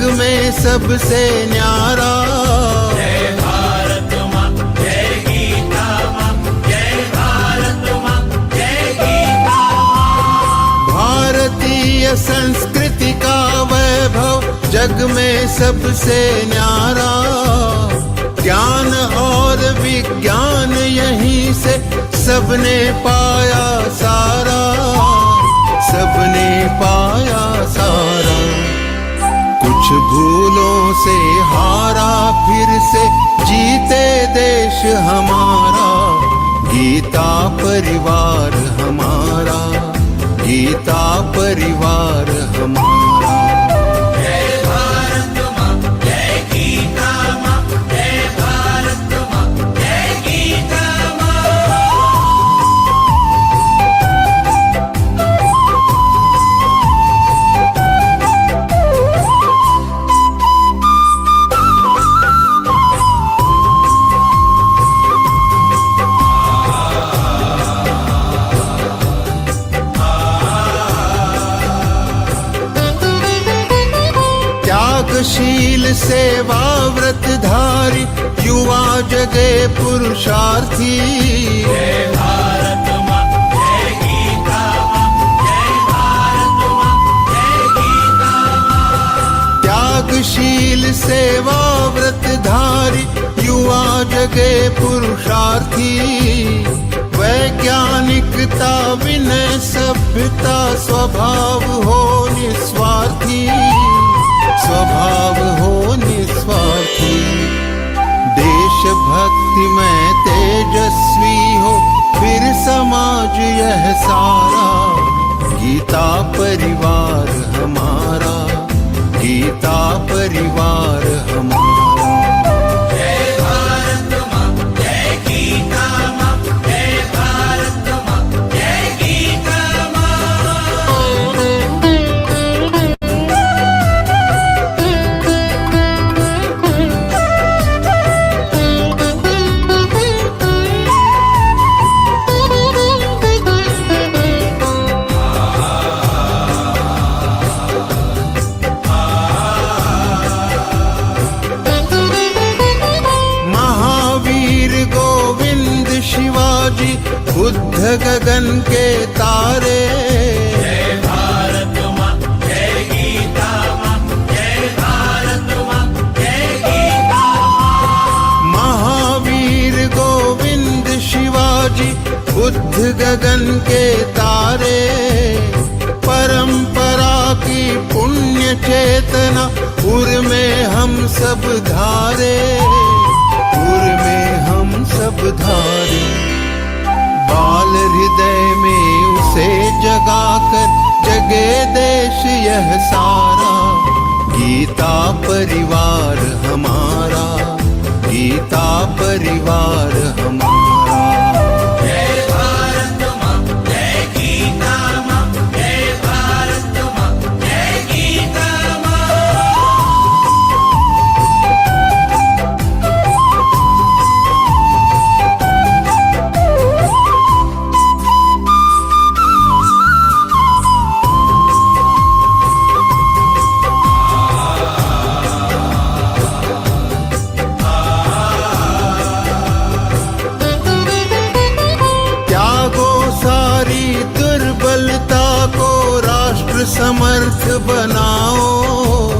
जग में सबसे न्यारा। जय भारत माँ, जय गीता माँ, जय भारत माँ, जय गीता माँ। भारतीय संस्कृति का वैभव जग में सबसे न्यारा। ज्ञान और विज्ञान यहीं से सबने पाया सारा, सबने पाया सारा। कुछ भूलों से हारा फिर से जीते देश हमारा। गीता परिवार हमारा, गीता परिवार हमारा। जय भारत माँ, जय गीता माँ, जय भारत माँ, जय गीता माँ। त्यागशील सेवा व्रतधारी युवा जगे पुरुषार्थी। जय भारत माँ, जय गीता माँ, जय भारत माँ, जय गीता माँ। त्यागशील सेवा व्रतधारी युवा जगे पुरुषार्थी। वैज्ञानिकता विनय सभ्यता स्वभाव हो निस्वार्थी, स्वभाव हो निस्वार्थी। देशभक्ति में तेजस्वी हो फिर समाज यह सारा। गीता परिवार हमारा, गीता परिवार हमारा। जय भारत माँ, जय गीता माँ, जय भारत माँ, जय गीता माँ। शिवाजी बुद्ध गगन के तारे। जय भारत माँ, जय गीता माँ, जय भारत माँ, जय गीता माँ। महावीर गोविंद शिवाजी बुद्ध गगन के तारे। परंपरा की पुण्य चेतना उर में हम सब धारे, उर में हम सब धारे। बाल हृदय में उसे जगाकर जगे देश यह सारा। गीता परिवार हमारा, गीता परिवार हमारा। जय भारत माँ, जय गीता माँ, जय भारत माँ, जय गीता माँ। समर्थ बनाओ।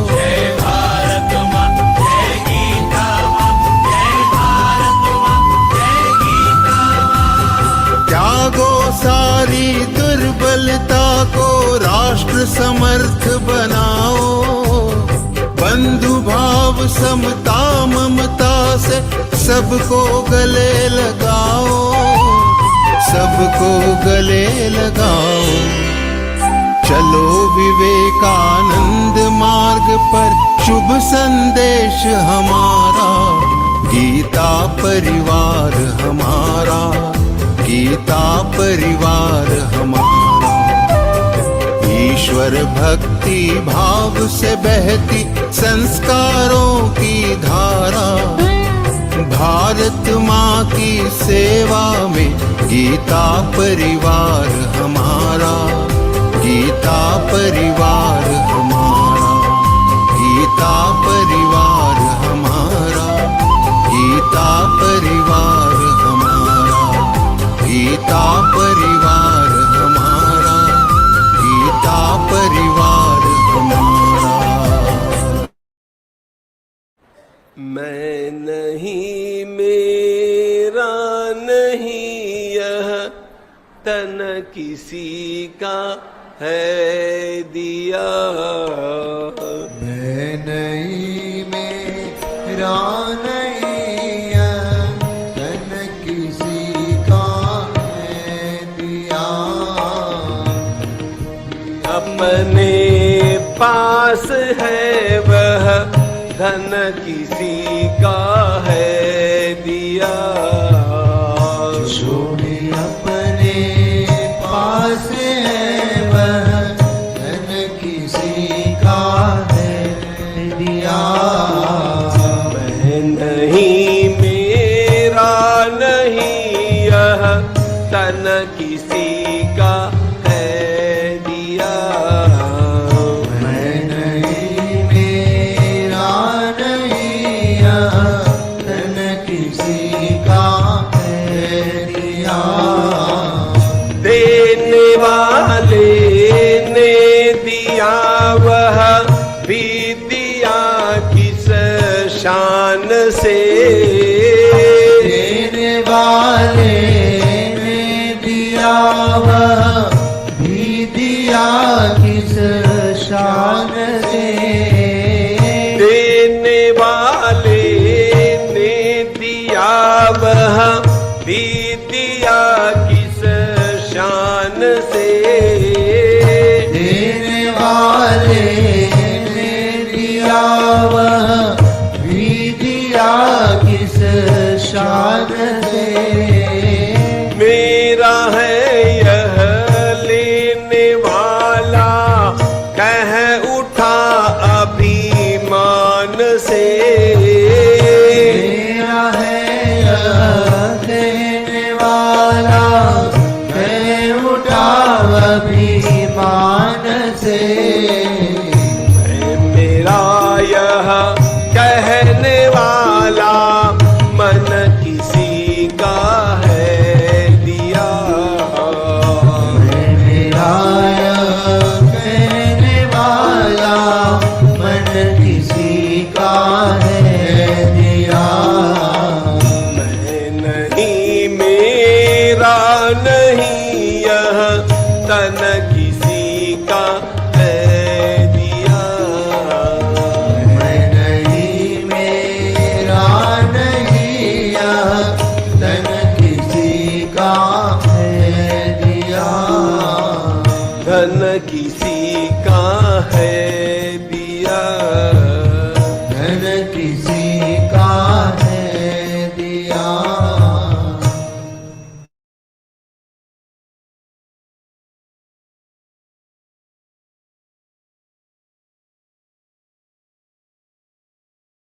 जय भारत माँ, जय गीता माँ, जय भारत माँ, जय गीता माँ। त्यागो सारी दुर्बलता को राष्ट्र समर्थ बनाओ। बंधु भाव समता ममता से सबको गले लगाओ, सबको गले लगाओ। चलो विवेकानंद मार्ग पर शुभ संदेश हमारा। गीता परिवार हमारा, गीता परिवार हमारा। ईश्वर भक्ति भाव से बहती संस्कारों की धारा। भारत माँ की सेवा में गीता परिवार हमारा, गीता परिवार हमारा, गीता गीता परिवार हमारा, गीता परिवार हमारा, गीता परिवार हमारा, गीता परिवार हमारा। मैं नहीं मेरा नहीं यह तन किसी का है दिया। मैं नहीं मेरा नहीं यह तन किसी का है दिया। अपने पास है वह धन किसी का है दिया। जो भी अपने पास है वह धन किसी का है दिया। मैं नहीं मेरा नहीं यह तन किसी का है दिया। मैं नहीं मेरा नहीं यह तन किसी का है दिया। देने वाले ने दिया वह भी दिया किस शान से। देने वाले ने दिया वह भी दिया किस शान से। देने वाले ने दिया वह भी दिया किस शान से। देने वाले ने दिया वह भी दिया किस शान से। मेरा है यह लेने वाला कह उठा अभिमान से। मेरा है यह देने वाला मैं उठा अभिमान से। मेरा यह कहने वाला मन किसी का है दिया। मेरा यह कहने वाला मन किसी का है दिया। मैं नहीं मेरा नहीं यह तन किसी का है दिया। मैं नहीं मेरा नहीं यह तन किसी का है दिया। धन किसी का है दिया। धन किसी का है दिया।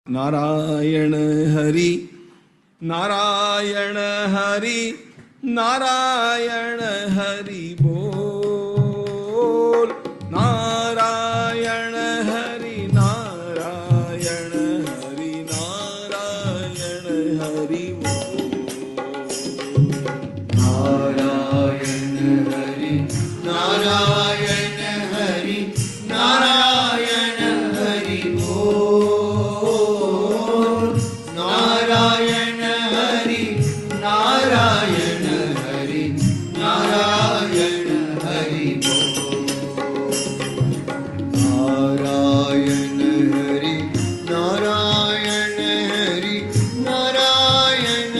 नारायण हरि नारायण हरि नारायण हरि बोल। नारायण हरि नारायण हरि नारायण हरि बोल। नारायण हरि नारायण हरि नारायण हरि बोल। नारायण हरि नारायण हरि नारायण हरि बोल। नारायण हरि नारायण हरि नारायण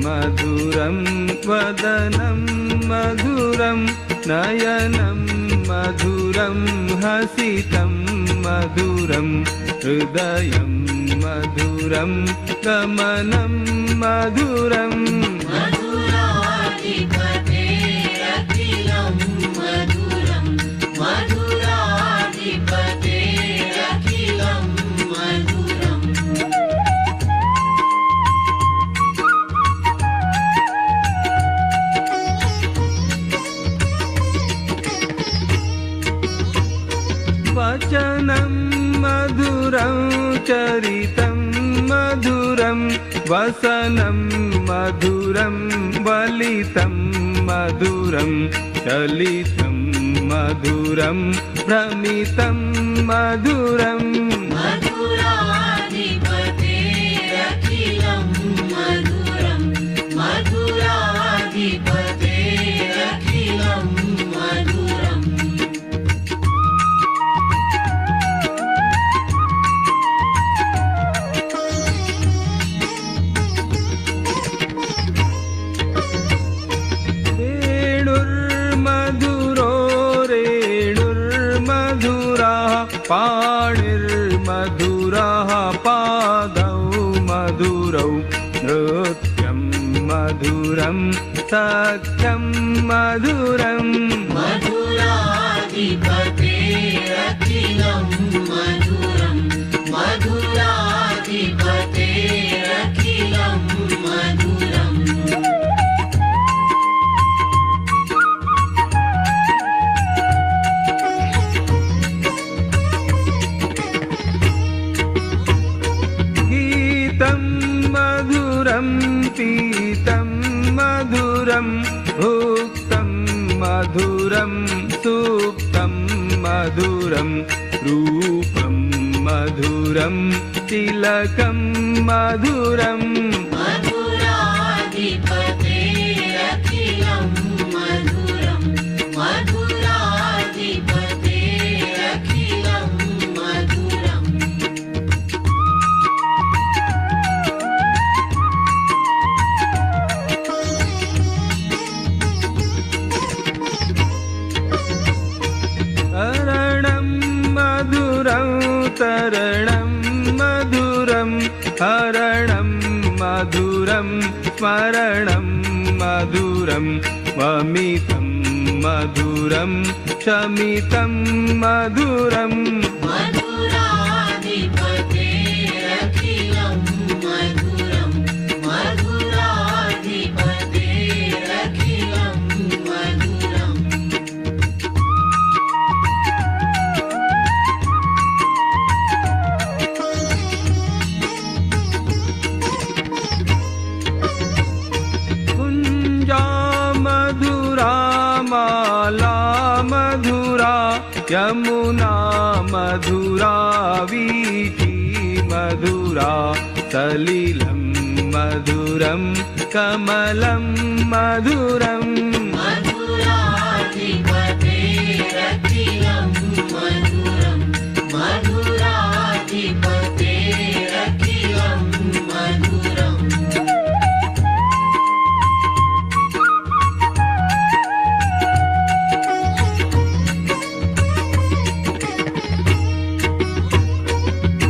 मधुरं वदनं मधुरं नयनं मधुरं हसितं मधुरं हृदयं मधुरं गमनं मधुरम् मधुराधिपतेरखिलं मधुरं मधुराधिपतेरखिलं मधुरम् वचनं मधुरं चरितं मधुरं वसनं मधुरं वलितं मधुरं चलितं मधुरं भ्रमितं मधुरम् मधुराधिपतेरखिलं मधुरं मधुराधिपतेरखिलं मधुरम् वेणुर्मधुरो रेणुर्मधुरः पाणिर्मधुरः पादौ मधुरौ नृत्यं मधुरं सख्यं मधुरम् मधुराधिपतेरखिलं मधुरं मधुराधिपतेरखिलं मधुरम् गीतं मधुरं पीतं मधुरं भुक्तं मधुरं सुप्तं मधुरं रूपं मधुरं तिलकं मधुरम् मधुराधिपतेरखिलं मधुरं मधुराधिपतेरखिलं मधुरम् तरणं मधुरं तरणं मधुरं हरणं मधुरं स्मरणं मधुरं ममितं मधुरं शमितं मधुरम् मधुराधिपतेरखिलं मधुरं मधुराधिपतेरखिलं मधुरम् कुञ्जा मधुरा माला मधुरा यमुना मधुरा वीथी मधुरा सलिलं मधुरं कमलं मधुरम् मधुराधिपतेरखिलं मधुरं मधुराधिपतेरखिलं मधुरम्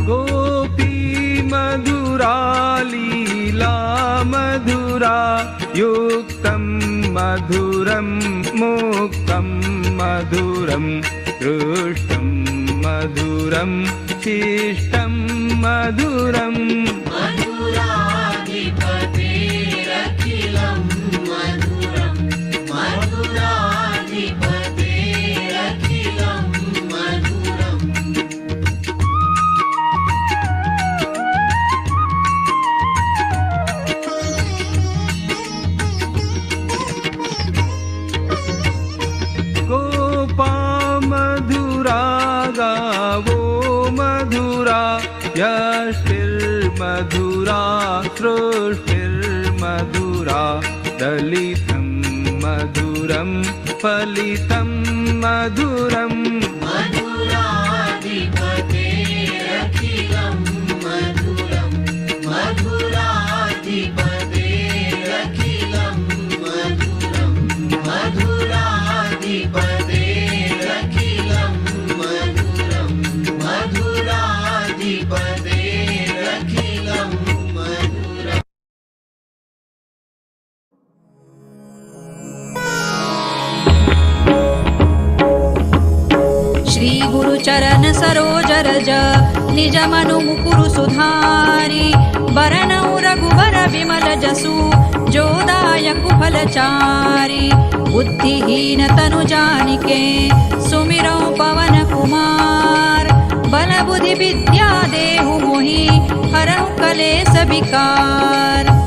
गोपी मधुरा लीला मधुरा युक्तं मधुरं मुक्तं मधुरं दृष्टं मधुरं शिष्टं मधुरम् मधुराधिपतेरखिलं मधुरं मधुराधिपतेरखिलं मधुरम् गोपा मधुरा गावो मधुरा यष्टिर्मधुरा सृष्टिर्मधुरा दलितं मधुरं फलितं मधुरम् मधुराधिपतेरखिलं मधुरं मधुराधिपतेरखिलं सरज निज मनु मुकुरु सुधारी बरनऊ रघुबर विमल जसु जोदायक फलचारी बुद्धिहीन तनु जानिके सुमिरौ पवन कुमार बल बुद्धि विद्या देहु मोहि हरहु कलेस विकार।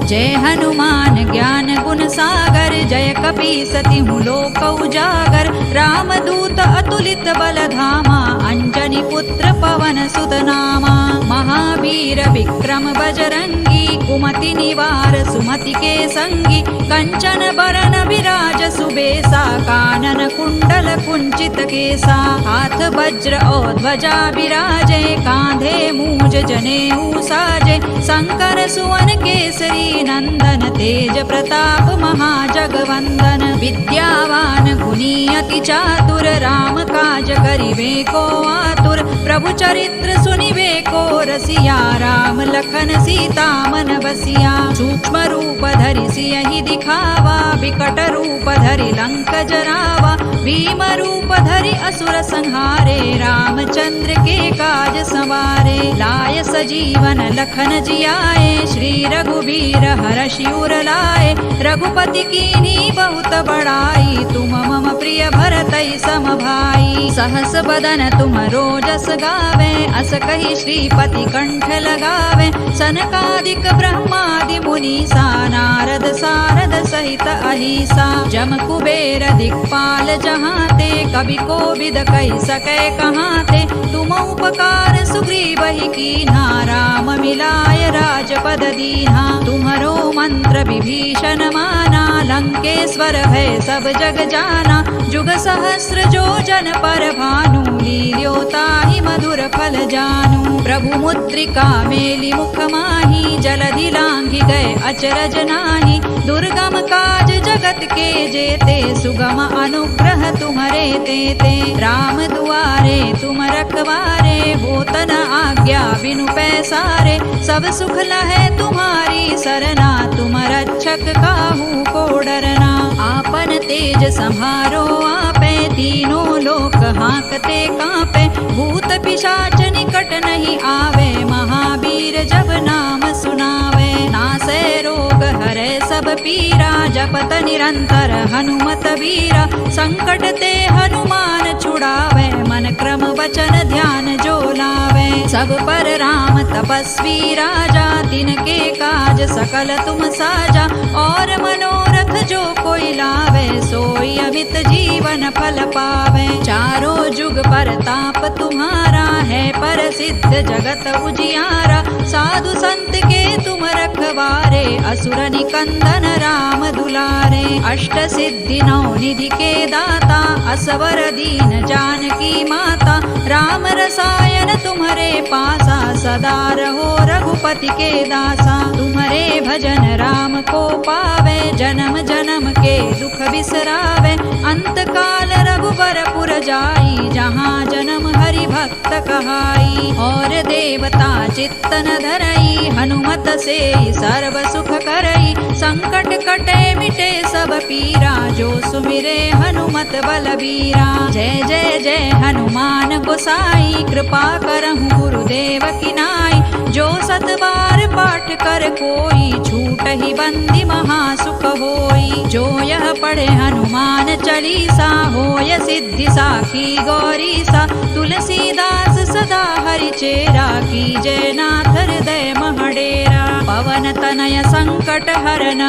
जय हनुमान ज्ञान गुण सागर जय कपीसति लोक उजागर रामदूत अतुलित बल धामा अंजनी पुत्र पवन सुत नामा महावीर विक्रम बजरंगी कुमति निवार सुमति के संगी कंचन बरन विराज सुबेसा कानन कुंडल कुंचित केसा हाथ वज्र और ध्वजा विराजे कांधे मूज जनेऊ साजे शंकर सुवन केसरी नंदन तेज प्रताप महाजगवंदन विद्यावान गुणी अति चातुर राम काज करिबे को आतुर प्रभु चरित्र सुनिबे को रसिया राम लखन सीता मन बसिया सूक्ष्म रूप धरि सियहि दिखावा विकट रूप धरि लंक जरावा भीम रूप धरि असुर संहारे रामचंद्र के काज संवारे लाय सजीवन लखन जियाए श्री रघुबीर हरषि उर लाए रघुपति कीन्ही बहुत बड़ाई तुम मम प्रिय भरतई सम भाई सहस बदन तुम रोजस गावे अस कहि श्रीपति कंठ लगावे सनकादिक ब्रह्मादि मुनीसा नारद सारद सहित अहिसा जम कुबेर दिक्पाल जहाते कवि कोविद कहि सकै कहाते तुम उपकार सुग्रीवहि कीन्हा राम मिलाय राजपद दीन्हा तुम्हरो मंत्र विभीषण माना लंकेश्वर है सब जग जाना जुग सहस्र जो जन पर भानु लील्योताहि मधुर फल जानू प्रभु मुद्रिका मेलि मुख माही जलधि लांघि गए अचरज नाही दुर्गम काज जगत के जेते सुगम अनुग्रह तुम्हरे तेते राम दुआरे तुम रखवारे होत न आज्ञा बिनु पैसारे सब सुख लहै तुम्हारी सरना तुम रक्षक काहू को डरना आपन तेज सम्हारो आपे तीनों लोक हांकते कांपे भूत पिशाच निकट नहीं आवे महावीर जब नाम सुनावे नासै रोग हरै सब पीरा जपत निरंतर हनुमत वीरा संकट ते हनुमान छुड़ावे मन क्रम वचन ध्यान जो लावे सब पर राम तपस्वी राजा तिनके काज सकल तुम साजा और मनोरथ जो कोई लावे सोई अमित जीवन फल पावे चारों जुग परताप तुम्हारा है प्रसिद्ध जगत उजियारा साधु संत के तुम रखवारे असुर निकंदन राम दुलारे अष्ट सिद्धि नौ निधि के दाता असवर दीन जानकी माता राम रसायन तुम्हारे पासा सदा रहो रघुपति के दासा तुम्हारे भजन राम को पावे जन्म जन्म के दुख बिसरावे अंत काल रघुबर पुर जाई जहाँ जन्म हरि भक्त कहाई और देवता चित्तन धरई हनुमत से सर्व सुख करई संकट कटे मिटे सब पीरा जो सुमिरे हनुमत बलबीरा जय जय जय हनुमान गोसाई कृपा करहु गुरुदेव की नाई जो सत बार पाठ कर कोई छूट ही बंदी महासुख होई जो यह पढ़े हनुमान चालीसा होय सिद्धि साखी गौरीसा तुलसीदास सदा हरि चेरा की जय नाथ हृदय महडेरा पवन तनय संकट हरन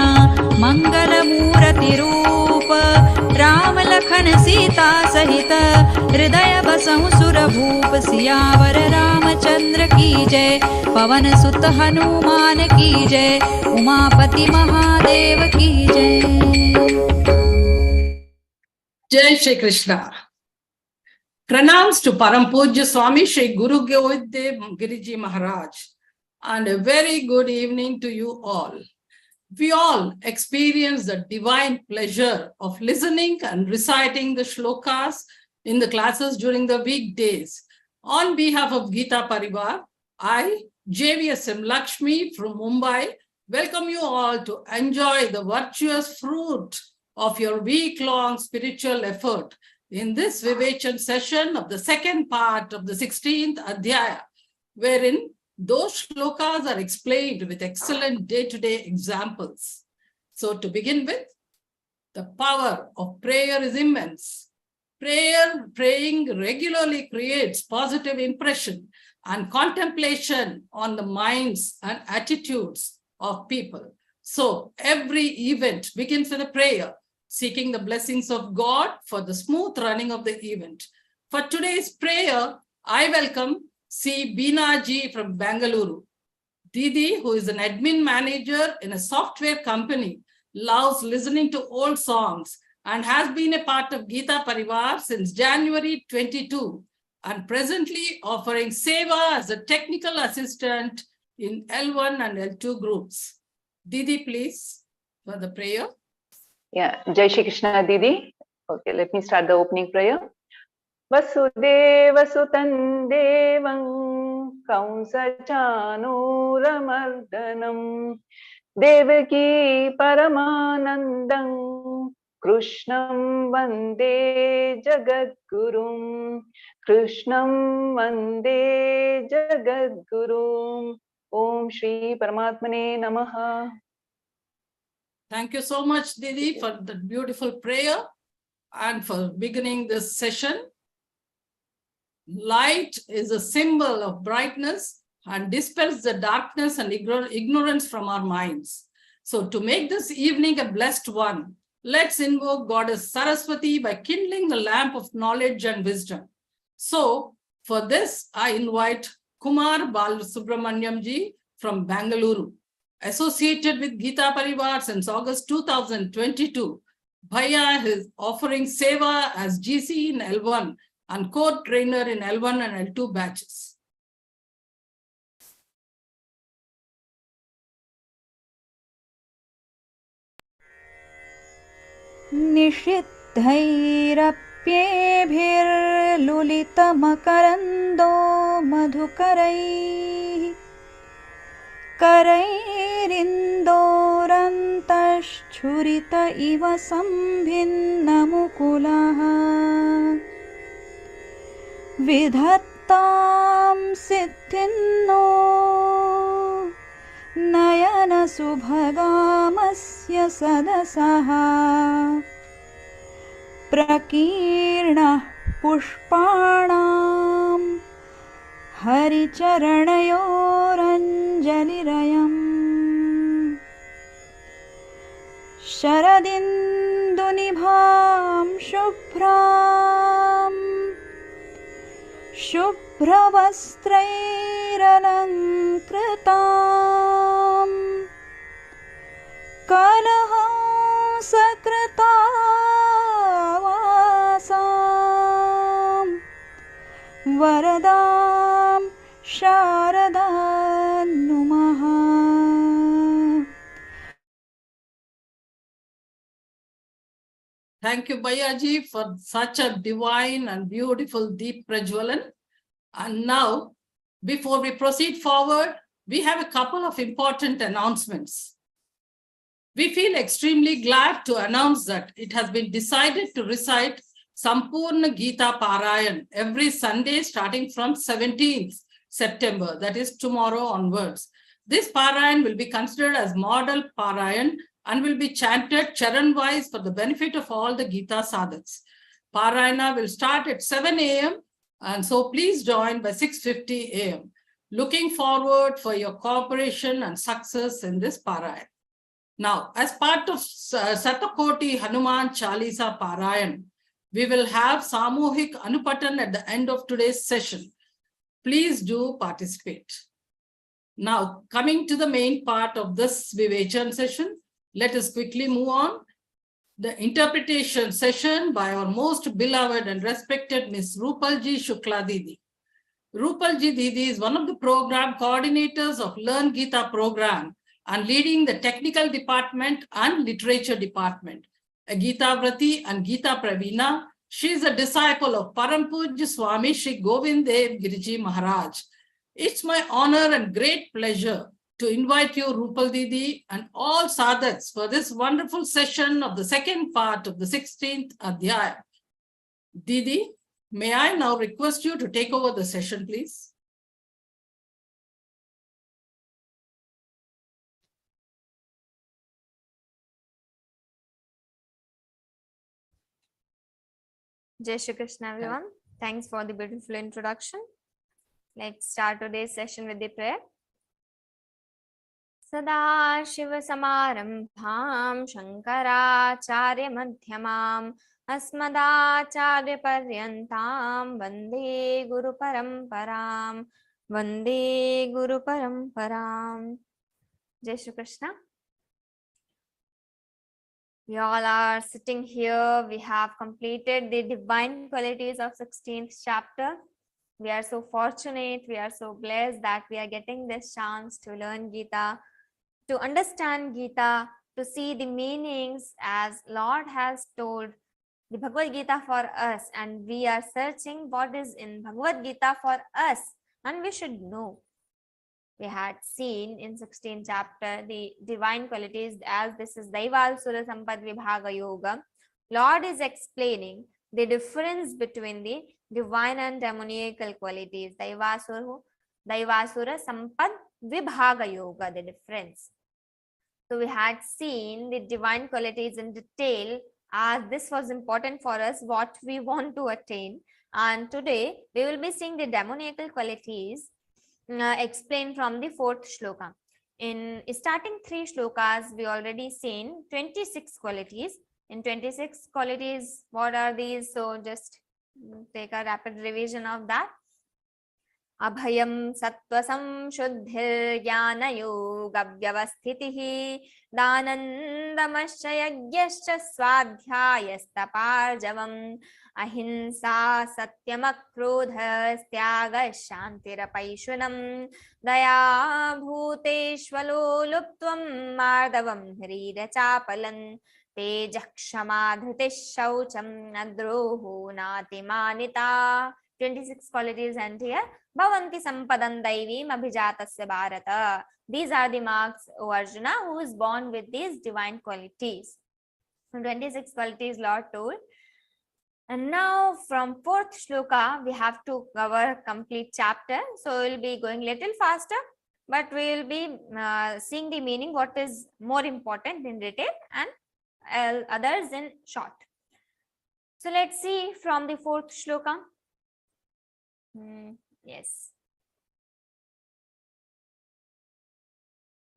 मंगल मूर्ति रूप राम लखन सीता सहित हृदय बसहु सुर भूप सियावर रामचंद्र की जय पवन सुत हनुमान की जय उमापति महादेव की जय। Jai Shri Krishna. Pranams to Param Pujya Swami Shri Guru Govindev Giriji Maharaj and a very good evening to you all. We all experience the divine pleasure of listening and reciting the shlokas in the classes during the weekdays. On behalf of Geeta Parivar, I, JVSM Lakshmi from Mumbai, welcome you all to enjoy the virtuous fruit of your week-long spiritual effort in this Vivechan session of the second part of the 16th Adhyaya, wherein those shlokas are explained with excellent day-to-day examples. So to begin with, the power of prayer is immense. Praying regularly creates positive impression and contemplation on the minds and attitudes of people. So every event begins with a prayer, seeking the blessings of God for the smooth running of the event. For today's prayer, I welcome C. Beena ji from Bengaluru. Didi, who is an admin manager in a software company, loves listening to old songs and has been a part of Geeta Parivar since January 22 and presently offering Seva as a technical assistant in L1 and L2 groups. Didi, please, for the prayer. Yeah, Jai Shri Krishna, Didi. Okay, let me start the opening prayer. Vasudeva Sutan Devam Kaunsachanuramardhanam Devaki Paramanandam Krishnam Vande Jagadgurum Krishnam Vande Jagadgurum Om Shri Paramatmane Namaha. Thank you so much, Didi, for the beautiful prayer and for beginning this session. Light is a symbol of brightness and dispels the darkness and ignorance from our minds. So to make this evening a blessed one, let's invoke Goddess Saraswati by kindling the lamp of knowledge and wisdom. So for this, I invite Kumar Balasubramanyam ji from Bengaluru. Associated with Geeta Parivar since August 2022, Bhaiya is offering Seva as GC in L1 and code trainer in L1 and L2 batches. निषिद्धैरप्येभिर्लुलितमकरन्दो मधुकरैः करैरिन्दोरन्तश्छुरित इव सम्भिन्नमुकुलः विधत्तां सिद्धिन्नो नयनसुभगामस्य सदसः प्रकीर्णः पुष्पाणां हरिचरणयोरञ्जलिरयम् शरदिन्दुनिभां शुभ्रवस्त्रैरलङ्कृतां कलहंसकृतावासां वरदां शारदां नुमः. Thank you, Bhayaji, for such a divine and beautiful deep prajwalan. And now, before we proceed forward, we have a couple of important announcements. We feel extremely glad to announce that it has been decided to recite Sampurna Geeta Parayan every Sunday starting from 17th September, that is tomorrow onwards. This Parayan will be considered as model Parayan and will be chanted charan-wise for the benefit of all the Geeta sadhaks. Parayana will start at 7 a.m. and so please join by 6:50 a.m. Looking forward for your cooperation and success in this Parayan. Now, as part of Satakoti Hanuman Chalisa Parayan, we will have Samuhik Anupatan at the end of today's session. Please do participate. Now, coming to the main part of this Vivechan session, let us quickly move on. The interpretation session by our most beloved and respected Miss Rupal ji Shukla Didi. Rupal ji Didi is one of the program coordinators of Learn Geeta program and leading the technical department and literature department. A Geeta Vrati and Geeta Pravina, she is a disciple of Param Pujya Swami Shri Govind Dev Giriji Maharaj. It's my honor and great pleasure to invite you, Rupal Didi, and all sadhaks for this wonderful session of the second part of the 16th Adhyaya. Didi, may I now request you to take over the session, please? Jai Shri Krishna, everyone. Thanks for the beautiful introduction. Let's start today's session with the prayer. Sada Shiva Samarambham Shankaracharya Madhyamam Asmadacharya Paryantam Vande Guru Paramparam Vande Guru Paramparam. Jai Shri Krishna. We all are sitting here. We have completed the divine qualities of 16th chapter. We are so fortunate. We are so blessed that we are getting this chance to learn Geeta, to understand Geeta, to see the meanings as Lord has told the Bhagavad Gita for us. And we are searching what is in Bhagavad Gita for us. And we should know. We had seen in 16th chapter the divine qualities as this is Daivasura Sampad Vibhaga Yoga. Lord is explaining the difference between the divine and demoniacal qualities. Daivasura Sampad Vibhaga Yoga, the difference. So we had seen the divine qualities in detail as this was important for us, what we want to attain. And today we will be seeing the demoniacal qualities explained from the 4th shloka. In starting 3 shlokas, we already seen 26 qualities. In 26 qualities, what are these? So just take a rapid revision of that. Abhayam Sattvasam Shuddhir Jnana Yoga Vyavasthitihi Danandamascha Yagyascha Swadhyayastapārjavam Ahimsa Satyam Tyaga Shantirapaishunam Daya Bhuteshvalo Luptvam Mardavam Hrida Chapalan Tejakshama Dhritish Shaucham Nadroho Natimanita. 26 qualities and here Bhavanti Sampadan Daivim Abhijatasya Bharata. These are the marks, O Arjuna, who is born with these divine qualities. 26 qualities Lord told. And now from 4th shloka, we have to cover complete chapter. So we'll be going little faster, but we will be seeing the meaning, what is more important in detail and others in short. So let's see from the 4th shloka. Yes.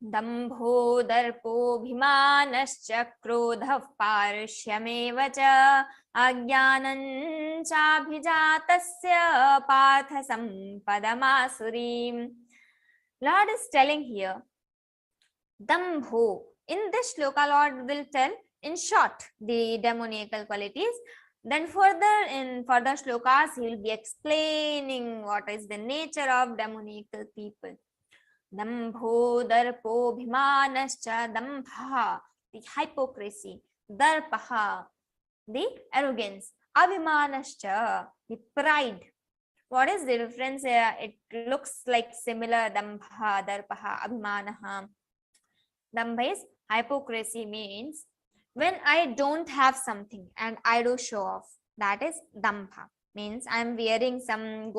Dambho darpo bhimanascha krodhav parshyameva cha agyanan chabhijatasya partha sampadamasurim. Lord is telling here, Dambho. In this shloka, Lord will tell in short the demoniacal qualities. Then further in further shlokas, he will be explaining what is the nature of demoniacal people. Dambho darpo bhimanascha, dambha, the hypocrisy, darpaha, the arrogance, abhimanascha, the pride. What is the difference here? It looks like similar. Dambha, darpaha, abhimanaha. Dambha is hypocrisy, means when I don't have something and I do show off, that is dambha. Means I'm wearing some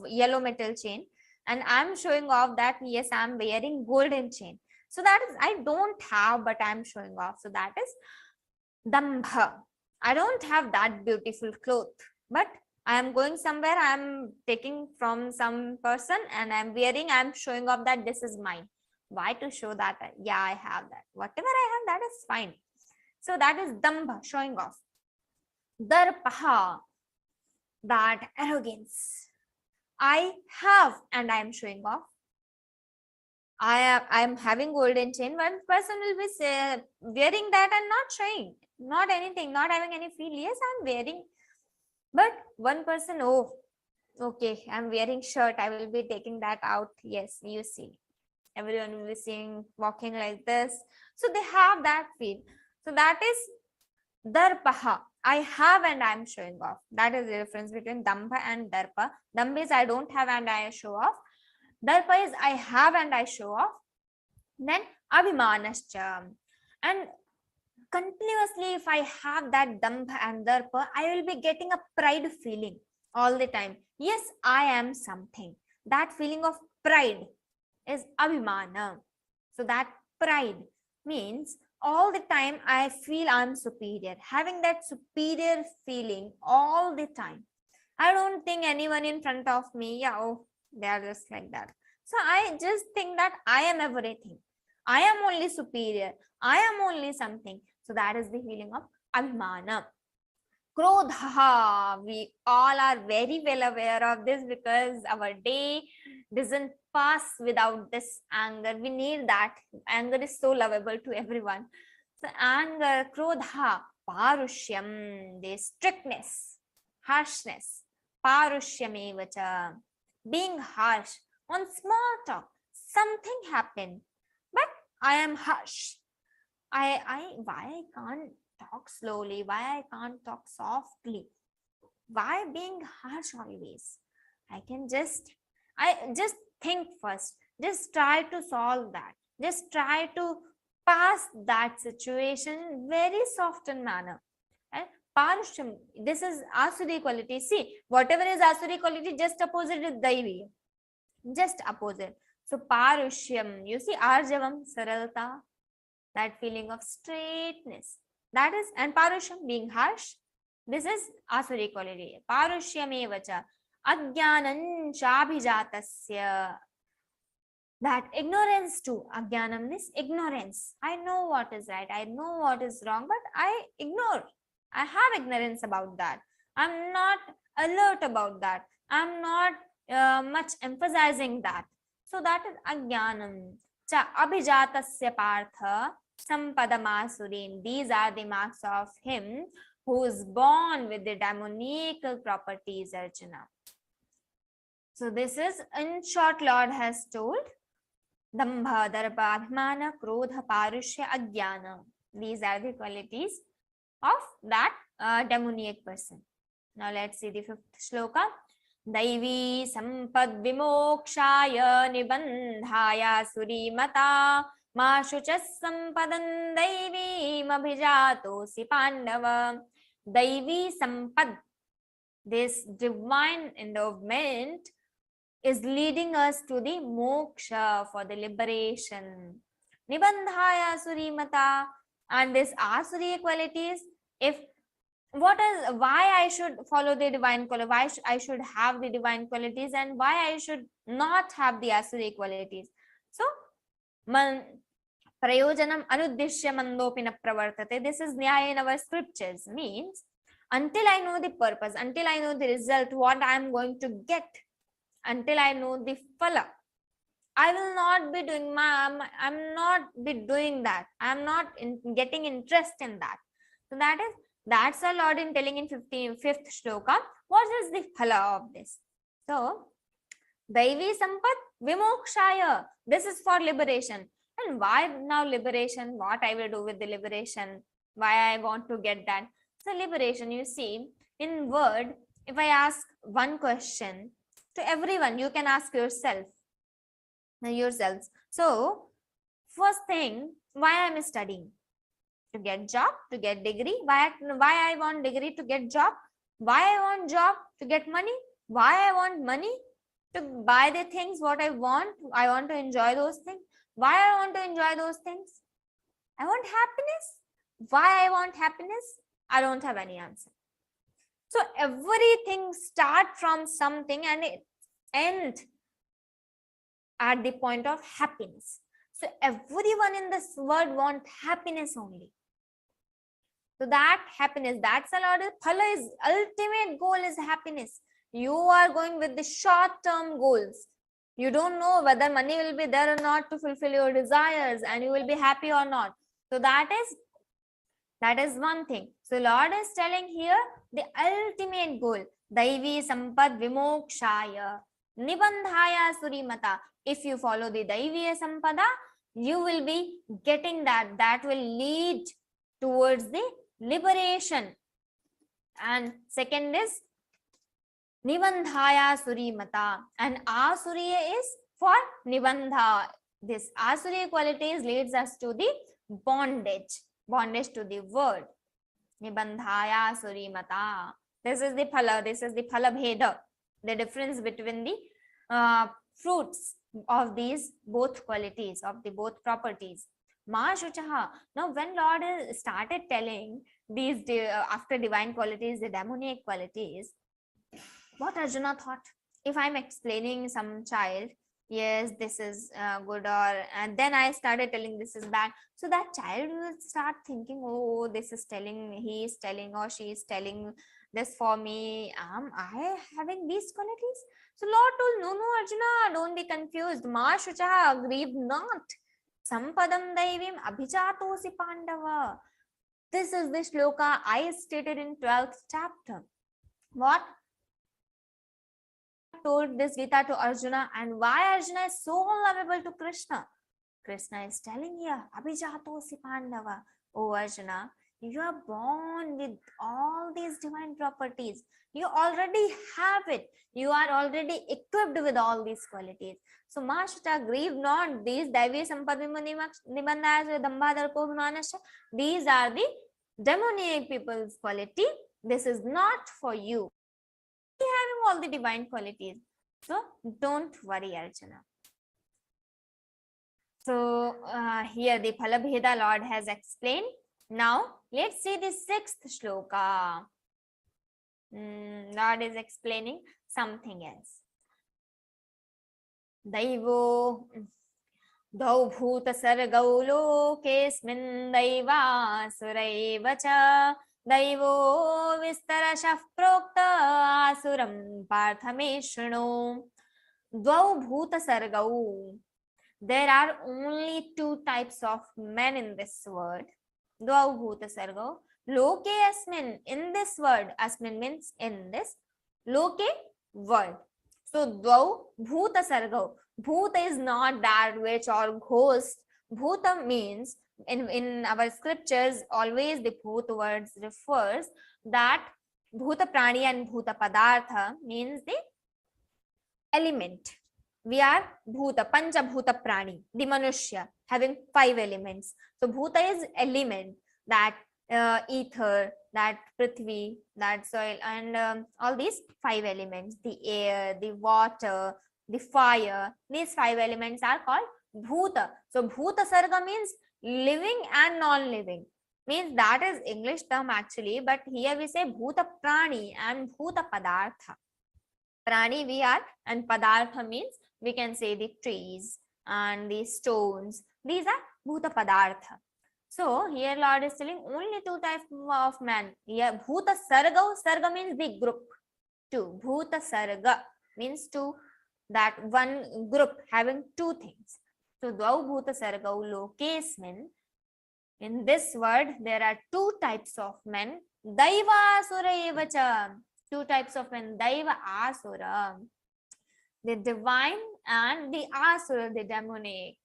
yellow metal chain and I'm showing off that yes, I'm wearing golden chain. So that is, I don't have, but I'm showing off. So that is dambha. I don't have that beautiful cloth, but I am going somewhere, I'm taking from some person and I'm wearing, I'm showing off that this is mine. Why? To show that, yeah, I have that. Whatever I have, that is fine. So that is dambha, showing off. Darpaha, that arrogance. I have and I am showing off. I am having golden chain. One person will be wearing that and not showing, not anything, not having any feel. Yes, I'm wearing. But one person, oh, okay, I'm wearing shirt. I will be taking that out. Yes, you see. Everyone will be seeing, walking like this. So they have that feel. So that is darpaha. I have and I am showing off. That is the difference between dambha and darpa. Dambha is I don't have and I show off. Darpa is I have and I show off. Then abhimanascha. And continuously, if I have that dambha and darpa, I will be getting a pride feeling all the time. Yes, I am something. That feeling of pride is abhimana. So that pride means all the time I feel I'm superior, having that superior feeling all the time. I don't think anyone in front of me, yeah, oh, they are just like that. So I just think that I am everything. I am only superior. I am only something. So that is the feeling of abhimana. Krodha, we all are very well aware of this because our day doesn't pass without this anger. We need that. Anger is so lovable to everyone. So anger, krodha, parushyam, the strictness, harshness, parushyam, being harsh on small talk. Something happened, but I am harsh. Why I can't talk slowly? Why I can't talk softly? Why being harsh always? I just think first. Just try to solve that. Just try to pass that situation in very softened manner. And Parushyam, this is Asuri quality. See, whatever is Asuri quality, just opposite is Daivi. Just opposite. So Parushyam, you see Arjavam, Saralta, that feeling of straightness. That is, and Parushyam, being harsh. This is Asuri quality. Parushyam Ajnanam Chabhijatasya. That ignorance too. Ajnanam means ignorance. I know what is right. I know what is wrong, but I ignore. I have ignorance about that. I'm not alert about that. I'm not much emphasizing that. So that is Ajnanam. Cha Abhijatasya Partha Sampadamasurin. These are the marks of him who is born with the demoniacal properties, Arjuna. So this is, in short, Lord has told, Dambha, Darpa, Abhimana, Krodha, Parushya, Ajnana. These are the qualities of that demoniac person. Now let's see the fifth shloka. Daivi sampad vimokshaya nibandhaya surimata ma shuchas sampadan daivi mabhijatosi pandava. Daivi sampad, this divine endowment, is leading us to the moksha, for the liberation. Nibandhaya surimata, and this asuri qualities, if why I should follow the divine quality, why I should have the divine qualities, and why I should not have the asuri qualities. So prayojanam anuddishya mandopi na pravartate. This is nyaya in our scriptures, means until I know the purpose, until I know the result, what I am going to get, until I know the phala, I will not be doing I'm not be doing that. I'm not getting interest in that. So that's our Lord in telling in 5th shloka. What is the phala of this? So Daivi Sampat Vimokshaya. This is for liberation. And why now liberation? What I will do with the liberation? Why I want to get that? So liberation, you see, in word, if I ask one question to everyone, you can ask yourselves. So first thing, why I am studying? To get job, to get degree. Why I want degree? To get job. Why I want job? To get money. Why I want money? To buy the things what I want. I want to enjoy those things. Why I want to enjoy those things? I want happiness. Why I want happiness? I don't have any answer. So everything start from something and it end at the point of happiness. So everyone in this world want happiness only. So that happiness, that's a lot of phala is ultimate goal is happiness. You are going with the short-term goals. You don't know whether money will be there or not to fulfill your desires and you will be happy or not. So that is one thing. So Lord is telling here the ultimate goal. Daivi sampad vimokshaya nibandhaya surimata. If you follow the Daiviya Sampada, you will be getting that. That will lead towards the liberation. And second is Nibandhaya Surimata. And Asuriya is for Nibandha. This Asuriya qualities leads us to the bondage. bondage to the word. Nibandhaya surimata. This is the phala bheda, the difference between the fruits of these both qualities, of the both properties. Ma shuchaha. Now, when Lord started telling these after divine qualities, the demoniac qualities, what Arjuna thought? If I'm explaining some child, yes, this is good, and then I started telling this is bad, so that child will start thinking, oh, this is telling, he is telling, or she is telling this for me. Am I having these qualities? So Lord told, no, Arjuna, don't be confused. Ma shuchaha, grieve not. Sampadam daivim abhijatosi pandava. This is the shloka I stated in 12th chapter. What told this Geeta to Arjuna, and why Arjuna is so lovable to Krishna? Krishna is telling here, abhijatosi pandava. Oh Arjuna, you are born with all these divine properties. You already have it. You are already equipped with all these qualities. So, Mashta, grieve not. These Daivi Sampadimanibandas Dambhadarpobhimanasya. These are the demoniac people's quality. This is not for you. We having all the divine qualities. So, don't worry, Arjuna. So, here the Phalabheda Lord has explained. Now, let's see the 6th shloka. Lord is explaining something else. Daivo dau bhuta sargau lokesmin daiva suraiva cha daivo vistarashah prokta asuram parthame shruno. Dvau bhuta sargau. There are only 2 types of men in this word. Dvau bhuta sargau. Loke asmin, in this word, asmin means in this, loke, word. So, dvau bhuta sargau. Bhuta is not that which or ghost. Bhuta means, in our scriptures, always the bhuta words refers that bhuta prani and bhuta padartha means the element. We are bhuta, pancha bhuta prani, the manushya, having 5 elements. So, bhuta is element, that ether, that prithvi, that soil, and all these 5 elements, the air, the water, the fire. These 5 elements are called bhuta. So bhuta sarga means living and non-living, means that is English term actually, but here we say bhuta prani and bhuta padartha. Prani we are, and padartha means we can say the trees and the stones. These are bhuta padartha. So here Lord is telling only 2 types of man. Here bhuta sarga, sarga means the group. 2. Bhuta sarga means 2, that one group having 2 things. So dvau bhuta sargau lokesmin. In this word there are 2 types of men. Daiva asura evacha. 2 types of men. Daiva asura, the divine, and the asura, the demonic,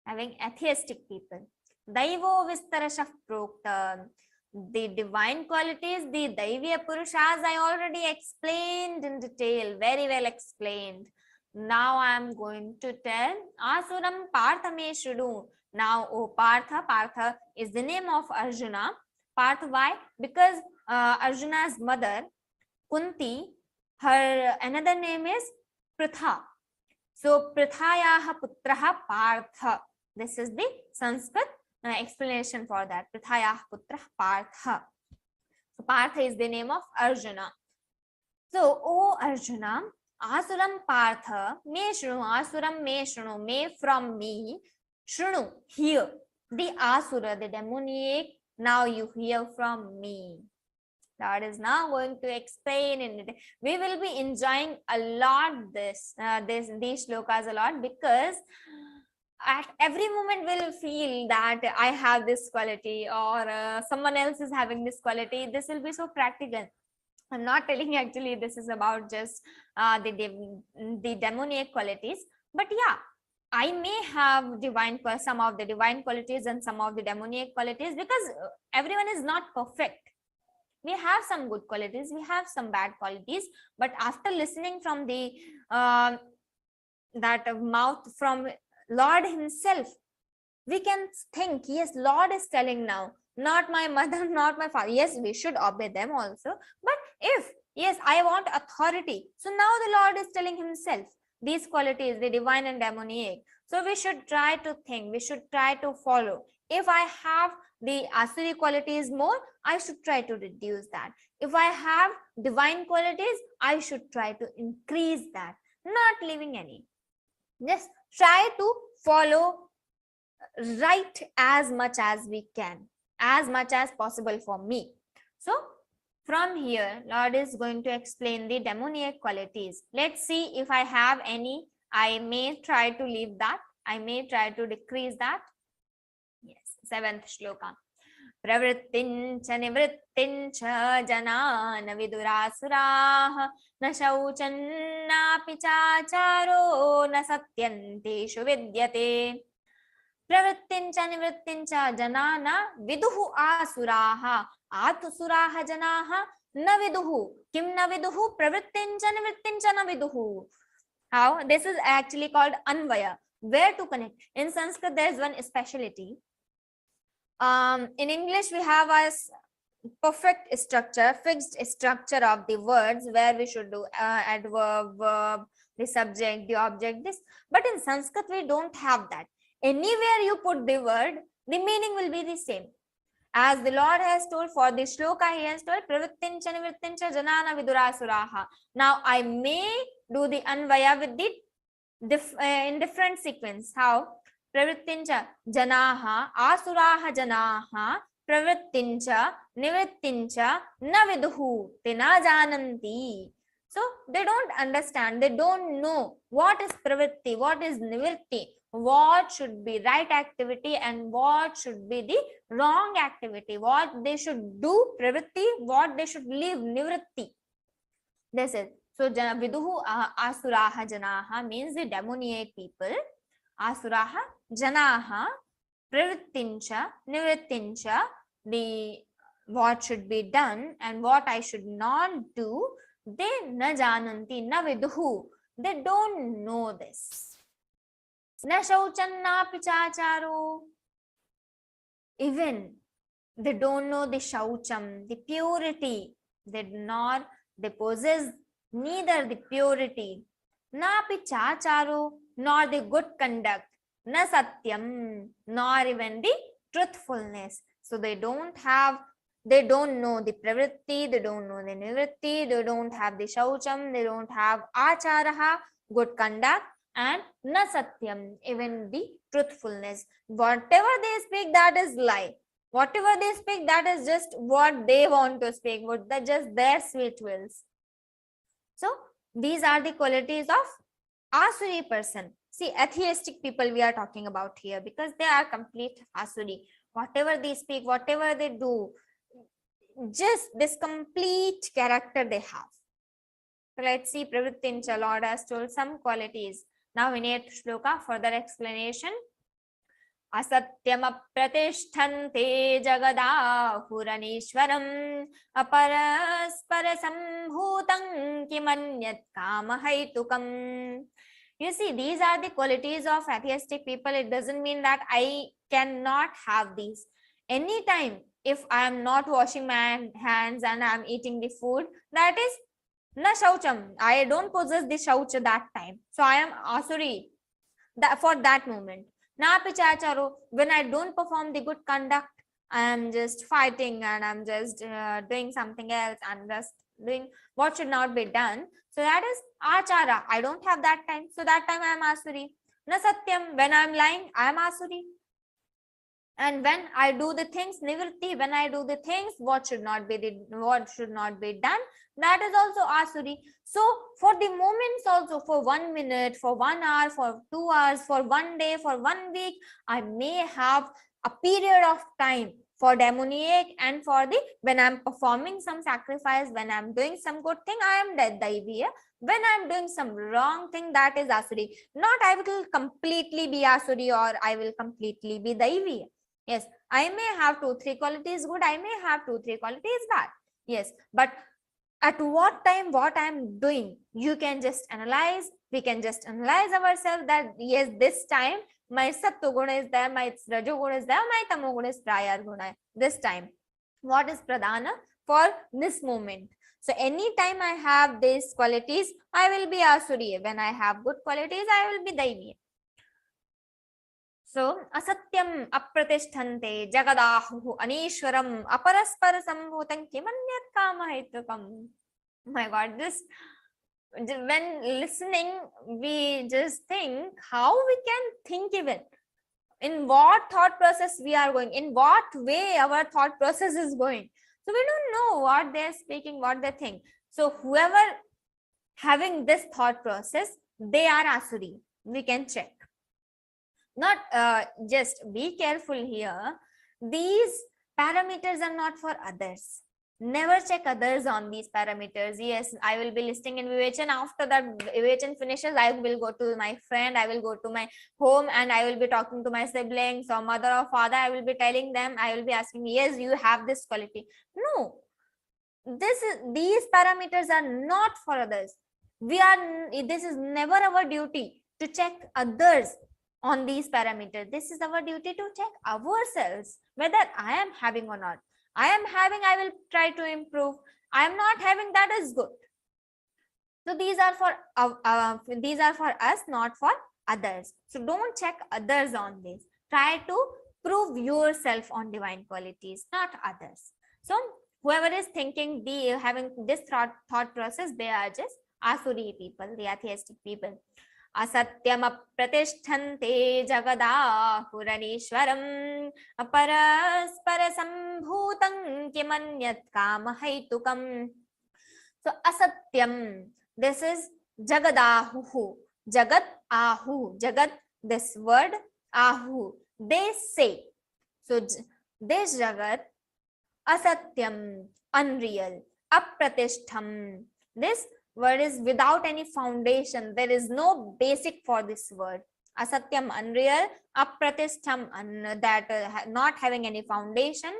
having atheistic people. Daivo vistarashah prokta. The divine qualities, the Daivya Purushas, I already explained in detail, very well explained. Now I am going to tell Asuram Parthame Shudu. Now, O Partha, Partha is the name of Arjuna. Partha, why? Because Arjuna's mother, Kunti, her another name is Pritha. So, Prithayaha Putraha Partha. This is the Sanskrit explanation for that. Prithayah putra Partha. So Partha is the name of Arjuna. So, O Arjuna, Asuram Partha, me shrunu, Asuram me shrunu, me from me, shrunu, hear. The Asura, the demoniac, now you hear from me. Lord is now going to explain in it. We will be enjoying a lot these shlokas a lot, because at every moment we'll feel that I have this quality, or someone else is having this quality. This will be so practical. I'm not telling you actually this is about just the demoniac qualities, but yeah, I may have some of the divine qualities and some of the demoniac qualities, because everyone is not perfect. We have some good qualities, we have some bad qualities, but after listening from the that mouth from Lord himself, we can think, yes, Lord is telling now, not my mother, not my father. Yes, we should obey them also. But if, yes, I want authority. So now the Lord is telling himself these qualities, the divine and demoniac. So we should try to think, we should try to follow. If I have the asuri qualities more, I should try to reduce that. If I have divine qualities, I should try to increase that, not leaving any. Just try to follow right as much as we can, as much as possible for me. So from here, Lord is going to explain the demoniac qualities. Let's see if I have any. I may try to leave that. I may try to decrease that. Yes, 7th shloka. Pravrittincha nivrittincha janana vidurasuraha na shauchanna pichacharo na satyanteshu vidyate. Pravrittincha nivrittincha janana viduhu asuraha atusuraha janaha na viduhu. Kim na viduhu? Pravrittincha nivrittincha na viduhu. How? This is actually called anvaya. Where to connect? In Sanskrit, there is one speciality. In English, we have a perfect structure, fixed structure of the words where we should do adverb, verb, the subject, the object, this. But in Sanskrit, we don't have that. Anywhere you put the word, the meaning will be the same. As the Lord has told for the shloka, he has told pravrittincha nivrittincha janana vidurasuraha. Now I may do the anvaya with the in different sequence. How? Pravrittincha janaha asuraha janaha pravrittincha nivrittincha na viduhu tina jananti. So they don't understand, they don't know what is pravritti, what is nivritti, what should be right activity and what should be the wrong activity, what they should do pravritti, what they should leave nivritti. This is so viduhu asuraha janaha means the demoniac people. Asuraha janaha pravrittincha nivrittincha, the what should be done and what I should not do, they na jananti na viduhu, they don't know this. Na shauchanna pichacharo, even they don't know the shaucham, the purity. They possess neither the purity, na pichacharo, nor the good conduct, na satyam, nor even the truthfulness. So they don't know the pravritti, they don't know the nivritti, they don't have the shaucham, they don't have acharaha, good conduct, and na satyam, even the truthfulness. Whatever they speak, that is lie. Whatever they speak, that is just what they want to speak, that just their sweet wills. So these are the qualities of asuri person. See, atheistic people we are talking about here, because they are complete asuri. Whatever they speak, whatever they do, just this complete character they have. So let's see, pravrittincha, Lord has told some qualities. Now in 8th shloka, further explanation. Asatyam apratishtante jagadahuranishwaram aparaspara sambhutam kimanyat kamahaitukam. You see, these are the qualities of atheistic people. It doesn't mean that I cannot have these. Anytime, if I am not washing my hands and I am eating the food, that is na shaucham. I don't possess the shaucha that time. So I am asuri for that moment. Na pichacharo, when I don't perform the good conduct, I am just fighting and I'm just doing something else. I'm just doing what should not be done. So that is achara. I don't have that time. So that time I am asuri. Na satyam, when I am lying, I am asuri. And when I do the things, nivritti, when I do the things, what should not be done, that is also asuri. So for the moments also, for 1 minute, for 1 hour, for 2 hours, for 1 day, for 1 week, I may have a period of time for demoniac and for the, when I'm performing some sacrifice, when I'm doing some good thing, I am daiviya. When I'm doing some wrong thing, that is asuri. Not I will completely be asuri or I will completely be daiviya. Yes, I may have 2-3 qualities good, I may have 2-3 qualities bad. Yes, but at what time, what I'm doing, you can just analyze, we can just analyze ourselves that yes, this time my Sattva Guna is there, my Rajo Guna is there, my Tamo Guna is Prior Guna this time. What is Pradhana for this moment? So anytime I have these qualities, I will be Asuriya. When I have good qualities, I will be Daiviya. So, asatyam apratishthante jagadahu anishwaram aparaspara sambhutam kimanyat kamahetukam. My God, this, when listening, we just think how we can think even. In what thought process we are going, in what way our thought process is going. So we don't know what they're speaking, what they think. So whoever having this thought process, they are Asuri. We can check. Not just be careful here. These parameters are not for others. Never check others on these parameters. Yes, I will be listing in Vivechan. After that Vivechan finishes, I will go to my friend, I will go to my home, and I will be talking to my siblings or mother or father. I will be telling them, I will be asking, yes, you have this quality. No, these parameters are not for others. This is never our duty to check others on these parameters. This is our duty to check ourselves, whether I am having or not. I am having, I will try to improve. I am not having, that is good. So these are for us, not for others. So don't check others on this. Try to prove yourself on divine qualities, not others. So whoever is thinking, having this thought process, they are just Asuri people, the atheistic people. Asatyam apratishthante jagadahuranishwaram aparaspara sambhutam kimanyat kamahaitukam. So asatyam, this is jagadahu, jagat ahu, jagat, this word ahu, they say. So this jagat, asatyam, unreal, apratishtham, this word is without any foundation. There is no basic for this word. Asatyam, unreal, apratishtham, not having any foundation,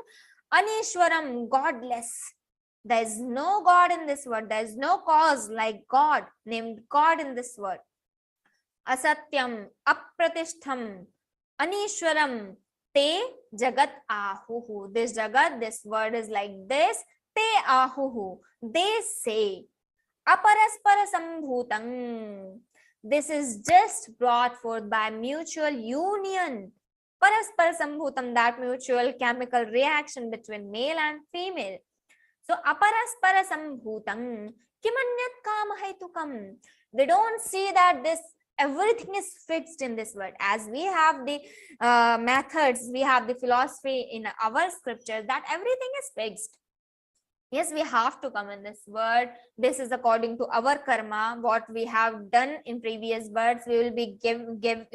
anishwaram, godless. There is no God in this word. There is no cause like God, named God in this word. Asatyam, apratishtham, anishwaram, te jagat ahuhu. This jagat, this word is like this, te ahuhu, they say. Aparaspara sambhutam. This is just brought forth by mutual union. Paraspara sambhutam, that mutual chemical reaction between male and female. So aparaspara sambhutam kimanyat kamahaitukam. They don't see that this everything is fixed in this word. As we have the methods, we have the philosophy in our scriptures that everything is fixed. Yes, we have to come in this word. This is according to our karma, what we have done in previous births. We will be we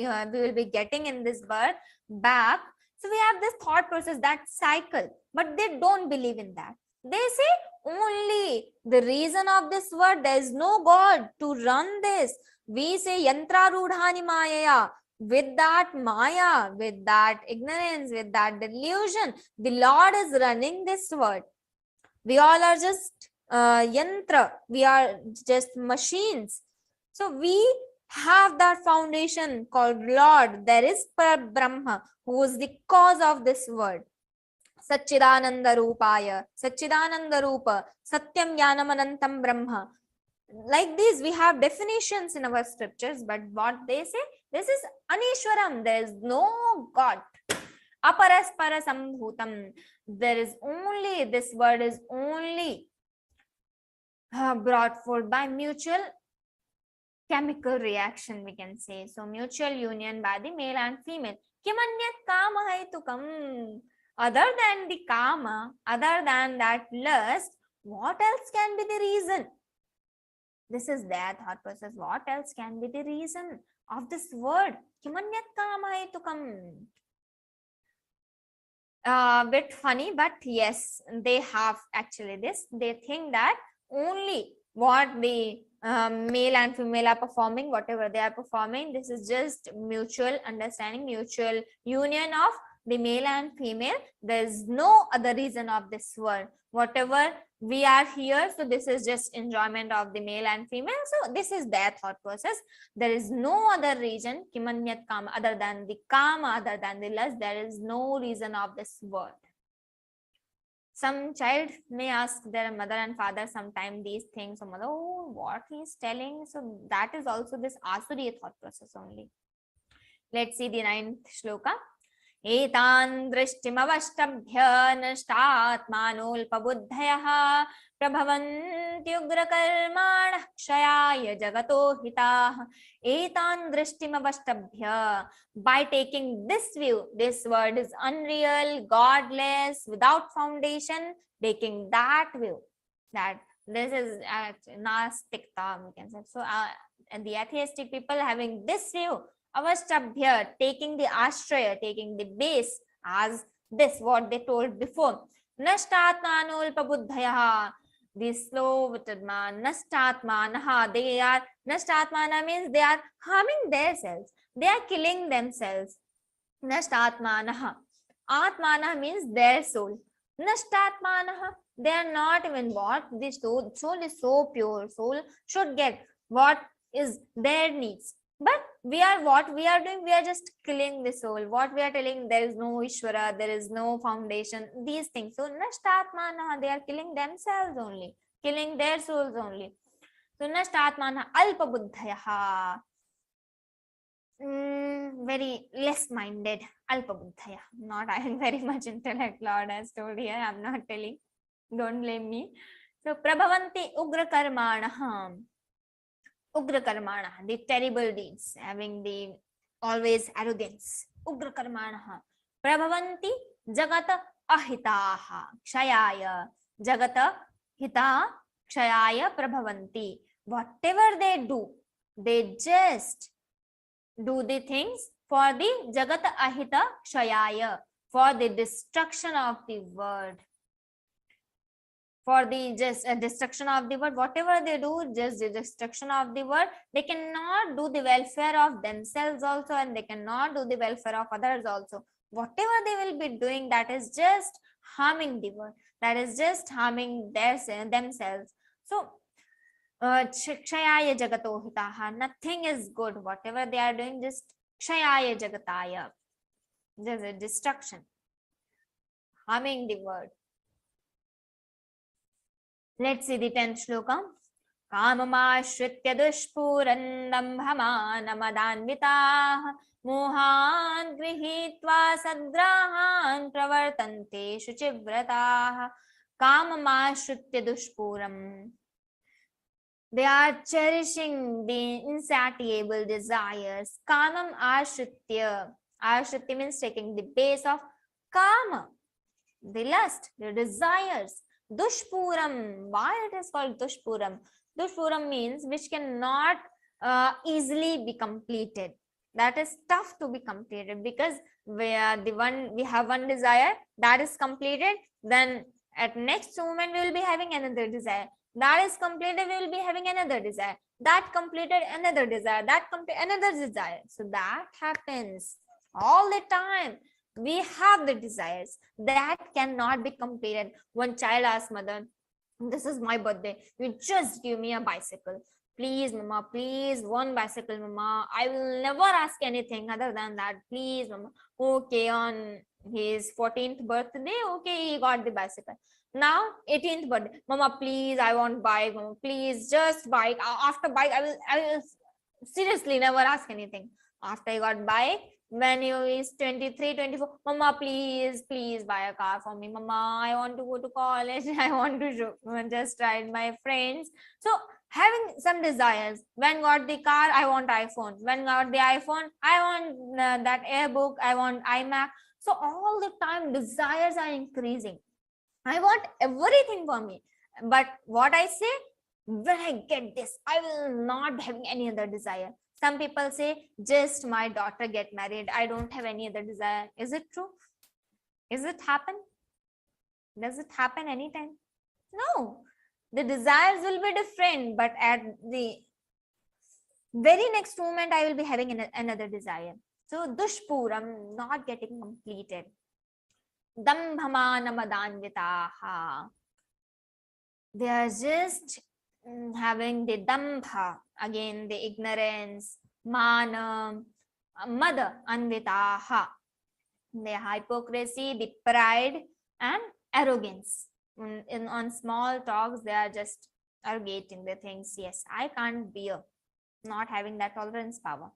will be getting in this birth back. So we have this thought process, that cycle, but they don't believe in that. They say only the reason of this word, there is no God to run this. We say yantra rudhani mayaya. With that maya, with that ignorance, with that delusion, the Lord is running this word. We all are just yantra. We are just machines. So we have that foundation called Lord. There is Brahma, who is the cause of this word. Satchidananda Rupaya, Satchidananda Rupa, Satyam Jnanam Anantam Brahma. Like this, we have definitions in our scriptures, but what they say, this is Anishwaram. There is no God. Aparaspara sambhutam. There is only, this word is only brought forth by mutual chemical reaction, we can say. So mutual union by the male and female. Kimanyat kamahaitukam. Other than the kama, other than that lust, what else can be the reason? This is their thought process. What else can be the reason of this word? Kimanyat kamahaitukam. Bit funny, but yes, they have actually this. They think that only what the male and female are performing, whatever they are performing, this is just mutual understanding, mutual union of the male and female. There is no other reason of this word. Whatever we are here, so this is just enjoyment of the male and female. So this is their thought process. There is no other reason, kimanyat kama, other than the kama, other than the lust. There is no reason of this word. Some child may ask their mother and father sometime these things. So mother, oh, what he is telling. So that is also this asuriya thought process only. Let's see the 9th shloka. एतान् दृष्टिमवष्टभ्य नष्टात्मानोऽल्पबुद्धयः प्रभवन्त्युग्रकर्माणः क्षयाय जगतो हिताः. एतान् दृष्टिमवष्टभ्य, by taking this view, this word is unreal, godless, without foundation, taking that view, that this is nastikta, we can say. So and the atheistic people having this view, avastabhya, taking the ashraya, taking the base as this, what they told before. Nashtatmanulpabuddhaya, the slow-witted man, nashtatmanaha, they are, nashtatmana means they are harming themselves, they are killing themselves. Nashtatmanaha, atmana means their soul. Nashtatmanaha, they are not even what, the soul is so pure, soul should get what is their needs. But we are what we are doing, we are just killing the soul. What we are telling, there is no Ishvara, there is no foundation, these things. So nashtatmana, they are killing themselves only, killing their souls only. So nashtatmana alpabuddhayaha, very less minded, alpabuddhaya, not having very much intellect. Lord has told here, I'm not telling, don't blame me. So prabhavanti ugra karmanaha, ugra karmana, the terrible deeds, having the always arrogance. Ugra karmana, prabhavanti jagata ahitaha kshayaya, jagata hita kshayaya prabhavanti. Whatever they do, they just do the things for the jagata ahita kshayaya, for the destruction of the world. For the just destruction of the world, whatever they do, just the destruction of the world. They cannot do the welfare of themselves also, and they cannot do the welfare of others also. Whatever they will be doing, that is just harming the world, that is just harming themselves. So kshayaya jagato hitaha, nothing is good. Whatever they are doing, just kshayaya jagataya, just a destruction, harming the world. Let's see the 10th shloka. Kamamashritya dushpuran dambhamanamadanvitaah mohan grihitva sadrahan pravartante shuchivrataah. Kamamashritya dushpuram, they are cherishing the insatiable desires. Kamam ashritya, ashritya means taking the base of kama, the lust, the desires. Dushpuram, why it is called dushpuram? Dushpuram means which cannot easily be completed. That is tough to be completed, because we have one desire that is completed, then at next moment we will be having another desire. That is completed, we will be having another desire. That completed, another desire. That completed, another desire. So that happens all the time. We have the desires that cannot be completed. One child asked mother, this is my birthday, you just give me a bicycle. Please, mama, please, one bicycle, mama. I will never ask anything other than that. Please, mama. Okay, on his 14th birthday, okay, he got the bicycle. Now, 18th birthday, mama, please, I want bike, mama, please, just bike. After bike, I will seriously never ask anything. After he got bike, when he is 23, 24, mama, please buy a car for me. Mama, I want to go to college. I want to just ride my friends. So having some desires. When got the car, I want iPhone. When got the iPhone, I want that airbook. I want iMac. So all the time desires are increasing. I want everything for me. But what I say, when I get this, I will not have any other desire. Some people say, just my daughter get married, I don't have any other desire. Is it true? Is it happen? Does it happen anytime? No. The desires will be different, but at the very next moment, I will be having another desire. So, dushpuram, not getting completed. Dambhamanamadhanvitaha. They are just having the dambha, again the ignorance, mana, mada, anvitaha, the hypocrisy, the pride and arrogance. On small talks, they are just arrogating the things. Yes, I can't bear, not having that tolerance power.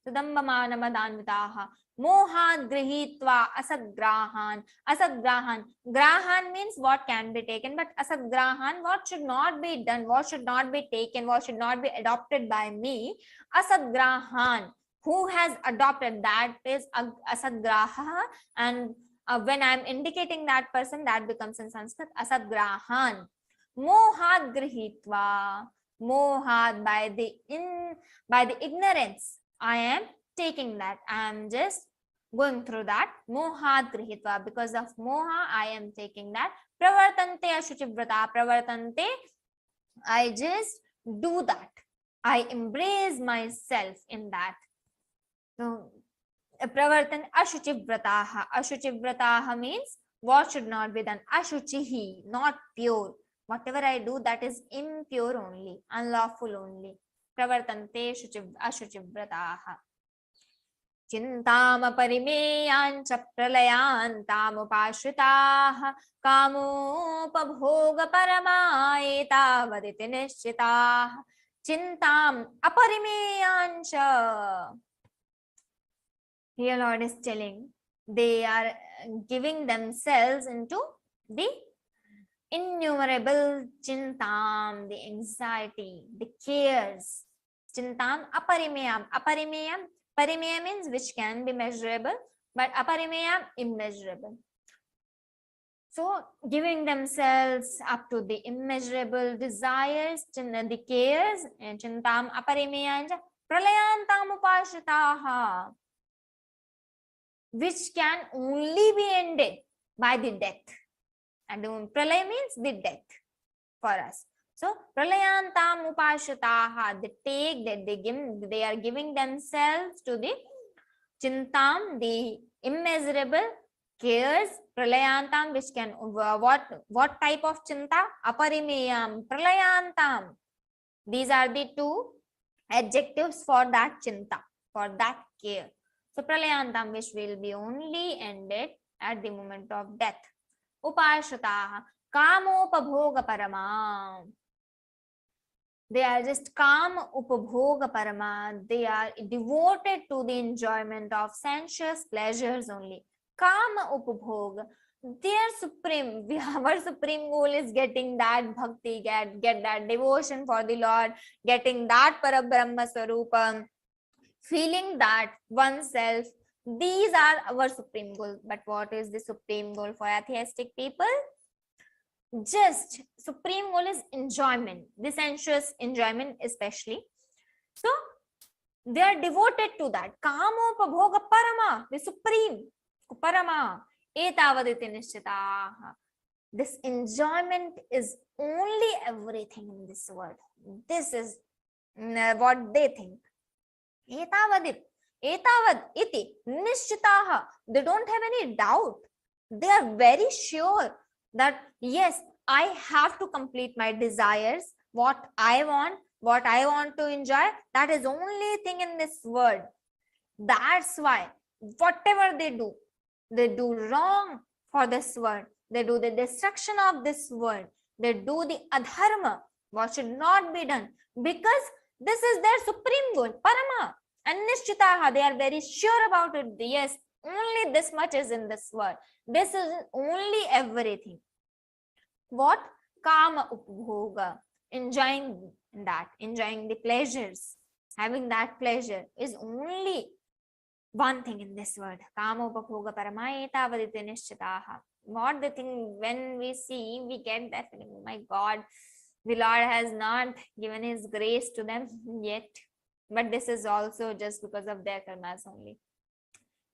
So damba mana madanvitaha, mohat grihitva asadgrahan. Asadgrahan, grahan means what can be taken, but asadgrahan, what should not be done, what should not be taken, what should not be adopted by me. Asadgrahan, who has adopted, that is asadgraha, and when I'm indicating that person, that becomes in Sanskrit asadgrahan. Mohat grihitva, mohat, by the ignorance, I am taking that, I am just going through that. Mohat grihitva, because of moha, I am taking that. Pravartante ashuchivrata, pravartante, I just do that, I embrace myself in that. So pravartan ashuchivrataha, ashuchivrataha means what should not be done. Ashuchihi, not pure. Whatever I do, that is impure only, unlawful only. Pravartante ashuchivrataha. Chintama parimeyancha pralayantamupashritaha kamopabhoga paramaetavaditi nishchitaha. Chintam aparimeyancha. Here Lord is telling, they are giving themselves into the innumerable chintam, the anxiety, the cares. Chintam aparimeyam. Aparimeyam, parimeyam means which can be measurable, but aparimeyam, immeasurable. So giving themselves up to the immeasurable desires, the cares, and chintam aparimeyanja pralayantam upashritaha, which can only be ended by the death. And pralaya means the death for us. So pralayantam upashritaha, they take that, they are giving themselves to the chintam, the immeasurable cares, pralayantam, which can, what type of chinta? Aparimeyam, pralayantam. These are the two adjectives for that chinta, for that care. So pralayantam, which will be only ended at the moment of death. Upashritaha, kamopabhoga parama. They are just kam upabhoga parama. They are devoted to the enjoyment of sensuous pleasures only. Kama upabhoga, their supreme, our supreme goal is getting that bhakti, get that devotion for the Lord, getting that Parabrahma Swarupam, feeling that oneself. These are our supreme goal. But what is the supreme goal for atheistic people? Just supreme goal is enjoyment, the sensuous enjoyment especially. So they are devoted to that. Kamopabhoga parama, the supreme parama. Etavaditi nishchitaha. This enjoyment is only everything in this world. This is what they think. Etavadit. Etavad iti nishchitaha. They don't have any doubt. They are very sure that yes, I have to complete my desires, what I want to enjoy, that is only thing in this world. That's why whatever they do wrong for this world. They do the destruction of this world. They do the adharma, what should not be done, because this is their supreme goal, parama. And nishchitaha, they are very sure about it. Yes, only this much is in this world. This is only everything. What? Kama upbhoga. Enjoying that, enjoying the pleasures, having that pleasure is only one thing in this world. Kama upbhoga paramaeta vadite nishchitaha. What the thing, when we see, we get that feeling, oh my God, the Lord has not given his grace to them yet. But this is also just because of their karmas only.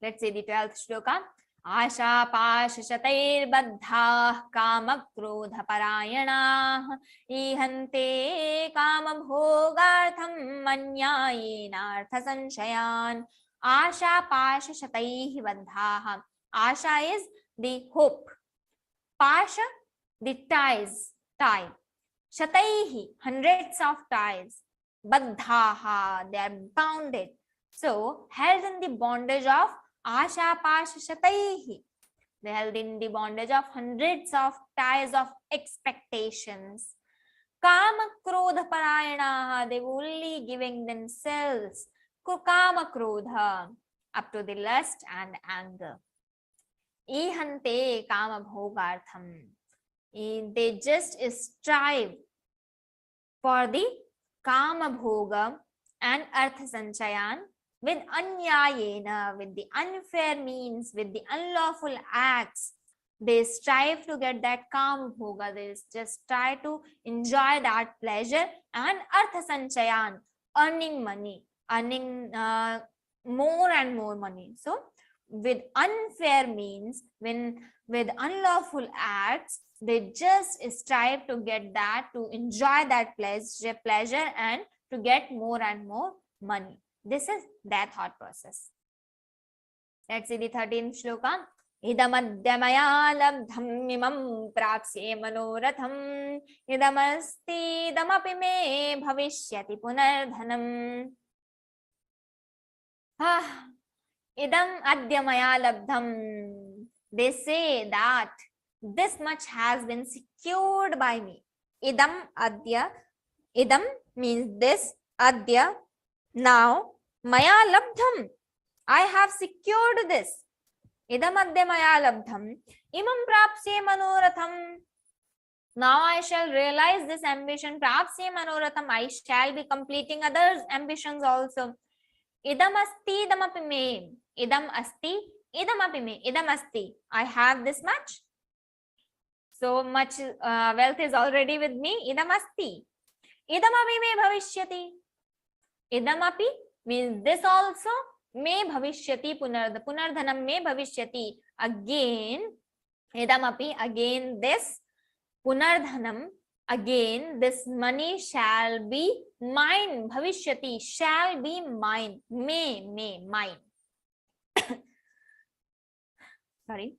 Let's say the 12th shloka. Asha pashashatair baddha kama krodha parayana ihante kama bhogartham manyayena artha sanshayan. Asha pashashataih baddha. Asha is the hope. Pasha, the tie. Shataihi, hundreds of ties. Baddhaha, they are bounded. So, held in the bondage of Asha Pasha Shataihi. They held in the bondage of hundreds of ties of expectations. Kama Krodha Parayanaha, they were only giving themselves Kama Krodha up to the lust and anger. Ihante Kama Bhogartham. They just strive for the Kama Bhoga and Artha Sanchayan with Anyayena, with the unfair means, with the unlawful acts. They strive to get that Kama Bhoga. They just try to enjoy that pleasure and Artha Sanchayan, earning money, earning more and more money. So, with unfair means, with unlawful acts, they just strive to get that, to enjoy that pleasure and to get more and more money. This is their thought process. Let's see the 13th shloka. Idamadhyamaya labdham imam prapsye manoratham idamasti idamapi me bhavishyati punardhanam. Idam adyamaya labdham. They say that this much has been secured by me. Idam adya. Idam means this. Adya. Now. Maya labdham. I have secured this. Idam adya maya labdham. Imam prapsye manoratham. Now I shall realize this ambition. Prapsye manoratham. I shall be completing other ambitions also. Idam asti idamapi me. Idam asti idamapi me. Idam asti. I have this much. So much wealth is already with me. Idam asti. Idamapi me bhavishyati. Idamapi means this also. Me bhavishyati punardhanam me bhavishyati. Again, idamapi, again this. Punardhanam, again this money shall be mine. Bhavishyati, shall be mine. Mine. Sorry.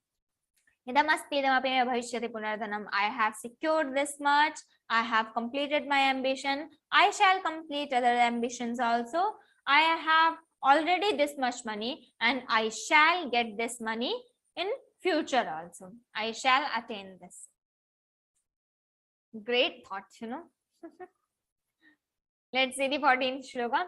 Idamasti idamapi me bhavishyati punardhanam. I have secured this much. I have completed my ambition. I shall complete other ambitions also. I have already this much money and I shall get this money in future also. I shall attain this. Great thoughts, you know. Let's see the 14th shloka.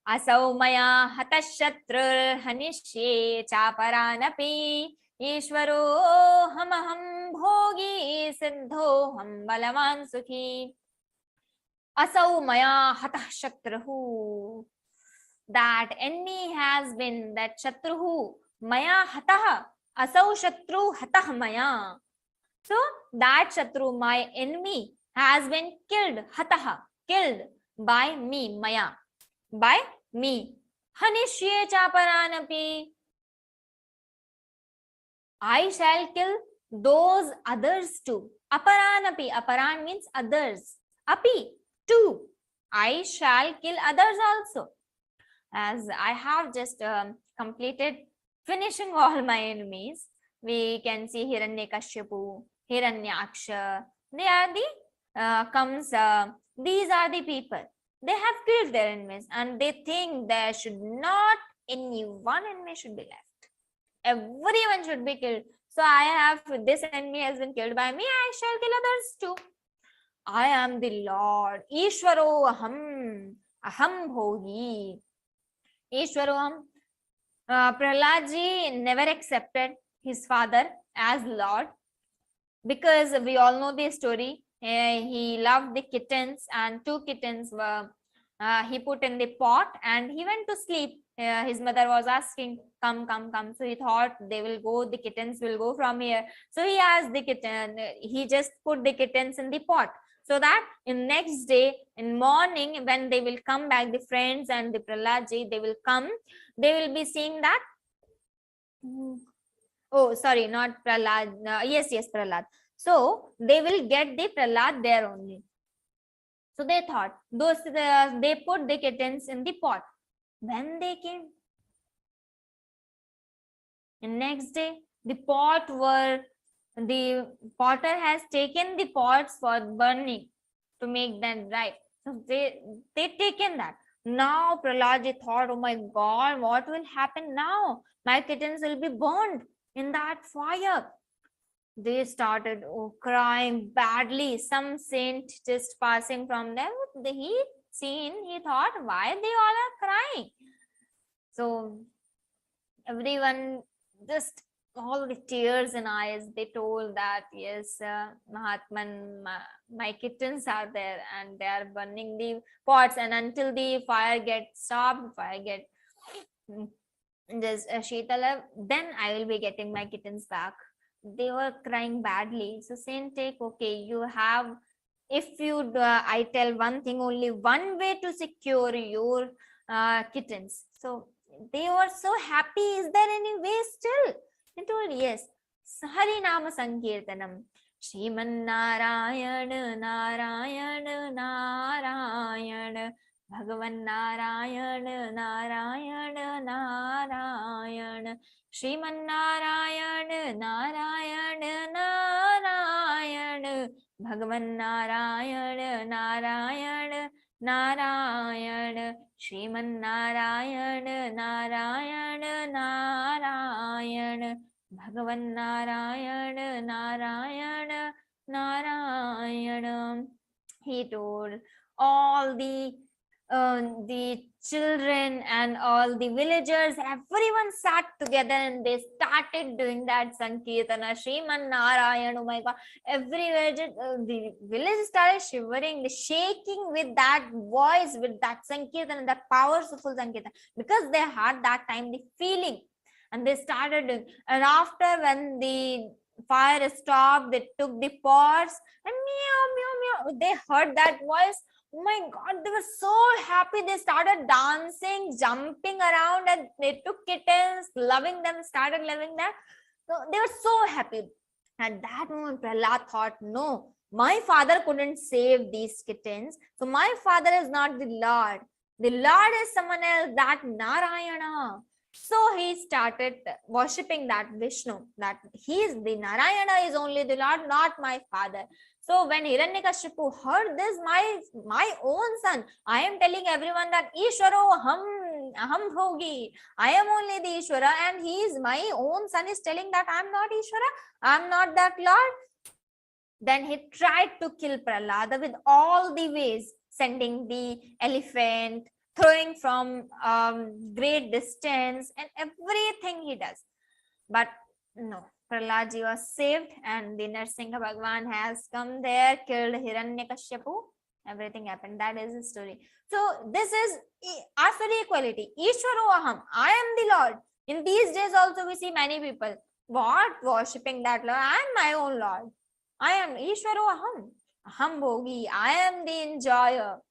Asau maya hatashatrur hanishye chaparanapi Ishvaro hamaham bhogi siddhoham balaman sukhi. Asau maya hatah shatrahu. That enemy has been, that shatruhu maya hatah. Asau shatru hatah maya. So that shatru, my enemy, has been killed. Hatah, killed by me. Maya, by me. Hanishye chaparanapi. I shall kill those others too. Aparanapi. Aparan means others. Api, too. I shall kill others also. As I have just completed finishing all my enemies, we can see Hiranyakashipu, Hiranyaksha. They are the Kamsa. These are the people. They have killed their enemies and they think there should not any one enemy should be left. Everyone should be killed. So I have, this enemy has been killed by me, I shall kill others too. I am the Lord. Ishvaro aham. Aham bhogi. Ishvaro aham. Prahlad ji never accepted his father as Lord because we all know the story. He loved the kittens and 2 kittens were he put in the pot and he went to sleep. His mother was asking, come. So he thought they will go, the kittens will go from here. So he asked the kitten, he just put the kittens in the pot. So that in next day, in morning, when they will come back, the friends and the Prahlad ji, they will come, they will be seeing that. Oh, sorry, not Prahlad. Yes, Prahlad. So they will get the Prahlad there only. So they thought, they put the kittens in the pot. When they came, the next day, the potter has taken the pots for burning. to make them right. So they taken that. Now Prahlad thought, oh my God, what will happen now? My kittens will be burned in that fire. They started crying badly. Some saint just passing from them, he thought, why they all are crying? So everyone just all the tears in eyes, they told that, yes, Mahatman, my kittens are there and they are burning the pots, and until the fire gets stopped, just Sheetala, then I will be getting my kittens back. They were crying badly. So saint take, okay, you have, if you I tell one thing, only one way to secure your kittens. So they were so happy. Is there any way still? He told, yes, Harinama Sankirtanam. Śrīmad-Bhagavadgītā Narayana Narayana Bhagavan Narayana Narayana Narayana Śrīmad-Narayana Narayana Narayana Bhagavan Narayana Narayana Narayana Śrīmad-Narayana Narayana Narayana Bhagavan Narayana Narayana Narayana. He told all the children and all the villagers, everyone sat together and they started doing that Sankirtana, Śrīmad-Narayana. Oh my God, everywhere the village started shivering, shaking with that voice, with that Sankirtana, that powerful Sankirtana, because they had that time the feeling. And they started doing, and after when the fire stopped, they took the pots and meow, meow, meow, they heard that voice. Oh my God, they were so happy. They started dancing, jumping around, and they took kittens, loving them, started loving them. So they were so happy. At that moment, Prahlad thought, no, my father couldn't save these kittens. So my father is not the Lord. The Lord is someone else, that Narayana. So he started worshipping that Vishnu, that he is the Narayana, is only the Lord, not my father. So when Hiranyakashipu heard this, my own son, I am telling everyone that Ishwaro Aham Bhogi, I am only the Ishwara, and he is my own son is telling that I am not Ishwara, I am not that Lord. Then he tried to kill Prahlada with all the ways, sending the elephant, throwing from great distance, and everything he does. But no, Prahlad ji was saved, and the Narsingha Bhagwan has come there, killed Hiranyakashipu. Everything happened. That is the story. So this is after equality. Ishwaro Aham, I am the Lord. In these days also we see many people worshipping that Lord. I am my own Lord. I am Ishwaro Aham. Aham Bhogi. I am the enjoyer.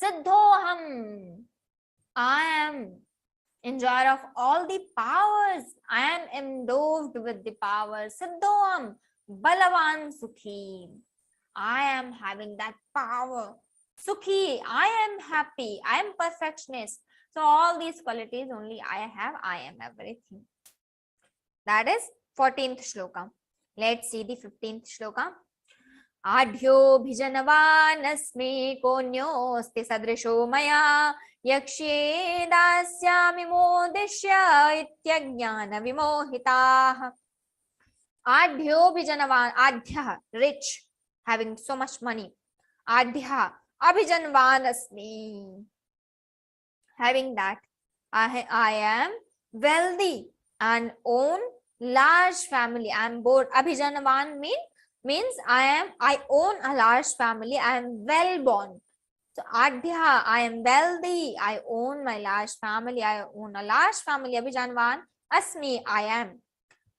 Siddhoham, I am enjoyer of all the powers. I am endowed with the powers. Siddhoham, Balavan Sukhi. I am having that power. Sukhi, I am happy. I am perfectionist. So all these qualities only I have. I am everything. That is 14th shloka. Let's see the 15th shloka. आढ्योऽभिजनवानस्मि कोऽन्योऽस्ति सदृशो मया यक्ष्ये दास्यामि मोदिष्य इत्यज्ञानविमोहिताः. आढ्योऽभिजनवान्, आढ्यः, rich, having so much money. आढ्यः, abhijanvanasmi, having that I am wealthy and own large family. I am bored. Abhijanvan means I own a large family. I am well born. So Adhya, I am wealthy. I own my large family. I own a large family. Abhijanvan asmi, I am.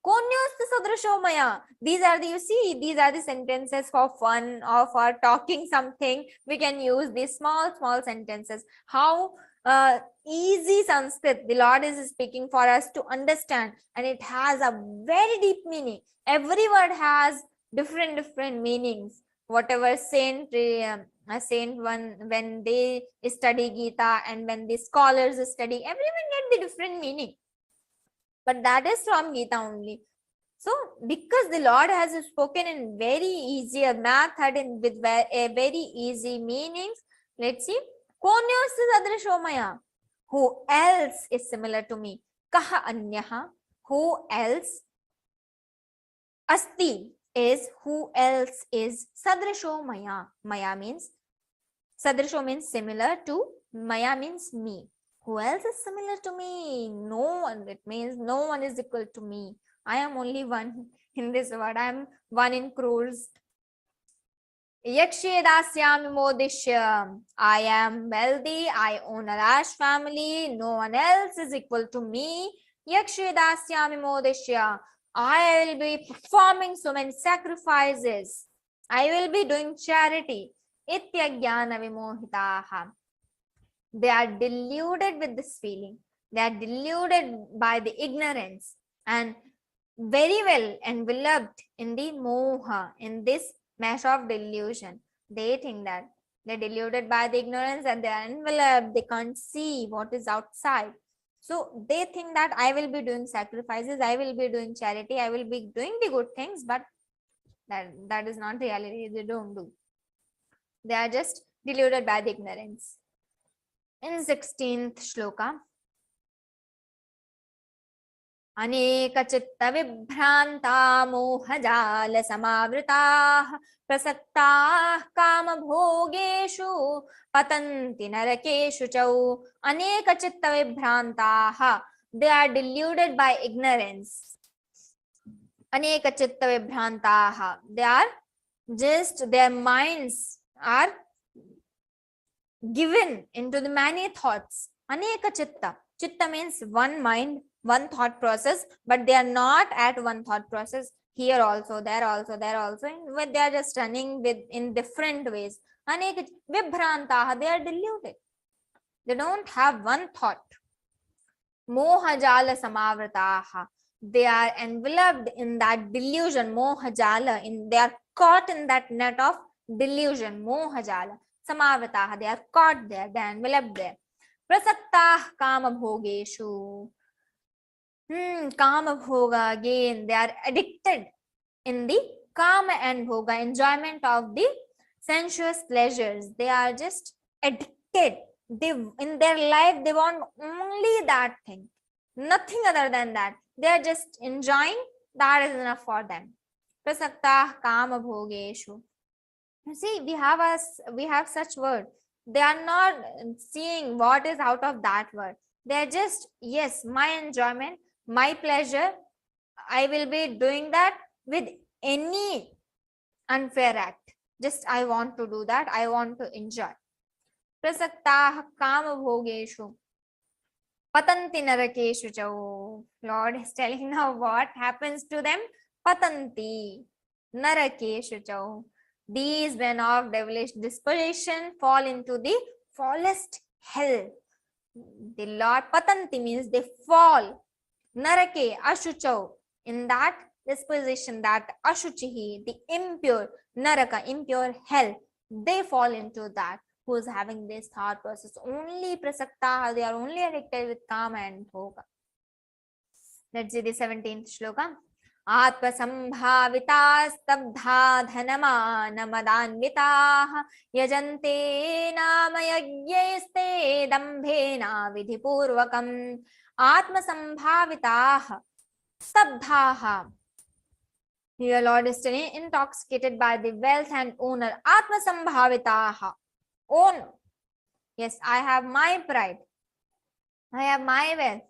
Konyosti sadrisho maya. These are the, you see, these are the sentences for fun or for talking something. We can use these small sentences. How easy Sanskrit the Lord is speaking for us to understand, and it has a very deep meaning. Every word has different meanings. Whatever saint one, when they study Geeta and when the scholars study, everyone get the different meaning. But that is from Geeta only. So because the Lord has spoken in very easier method and with a very easy meanings, let's see. Konyasya sadrisho maya? Who else is similar to me? Kaha anyaha? Who else? Asti is who else is. Sadrisho maya. Maya means, sadrisho means similar to, maya means me. Who else is similar to me? No one. It means no one is equal to me. I am only one in this world. I am one in crores. Yakshe dasyami modishya. I am wealthy. I own a large family. No one else is equal to me. Yakshe dasyami modishya. I will be performing so many sacrifices. I will be doing charity. Ityajnana vimohitaha. They are deluded with this feeling. They are deluded by the ignorance and very well enveloped in the moha, in this mesh of delusion. They think that they're deluded by the ignorance and they are enveloped. They can't see what is outside. So they think that I will be doing sacrifices, I will be doing charity, I will be doing the good things, but that is not reality. They don't do. They are just deluded by the ignorance. In 16th shloka, अनेक चित्त विभ्रांता मोहजाल समावृताः प्रसक्ताः काम भोगेषु पतन्ति नरकेषु च. अनेक चित्त विभ्रांताः, they are deluded by ignorance. अनेक चित्त विभ्रांताः, they are just, their minds are given into the many thoughts. Aneka chitta. Chitta means one mind, one thought process, but they are not at one thought process. Here also, there also, there also. But they are just running with in different ways. Aneka vibhrantaha, they are deluded. They don't have one thought. Mohajala samavrataha. They are enveloped in that delusion. Mohajala. They are caught in that net of delusion. Mohajala. Samavrataha, they are caught there, they are enveloped there. Prasaktah kama bhogeshu. Kama bhoga, again, they are addicted in the kama and bhoga, enjoyment of the sensuous pleasures. They are just addicted. They, in their life, they want only that thing, nothing other than that. They are just enjoying, that is enough for them. Prasaktah kama bhogeshu. You see, we have such word. They are not seeing what is out of that word. They are just, yes, my enjoyment, my pleasure, I will be doing that with any unfair act. Just I want to do that, I want to enjoy. Prasaktah kama bhogeshu patanti narakeshu cha. Lord is telling now what happens to them. Patanti narakeshu cha. These men of devilish disposition fall into the foulest hell. The Lord patanti means they fall. Narake ashuchau, in that disposition, that ashuchihi, the impure, naraka, impure hell, they fall into that. Who is having this thought process? Only prasakta, they are only addicted with kama and bhoga. Let's see the 17th shloka. आत्मसंभाविता स्तब्धा धनमानमदान्विताः यजन्ते नाम यज्ञैस्ते दम्भेना विधिपूर्वकम्. आत्मसंभाविताः स्तब्धाः. Here Lord is telling, intoxicated by the wealth and honor. Atmasambhavitaha, own. Yes, I have my pride, I have my wealth.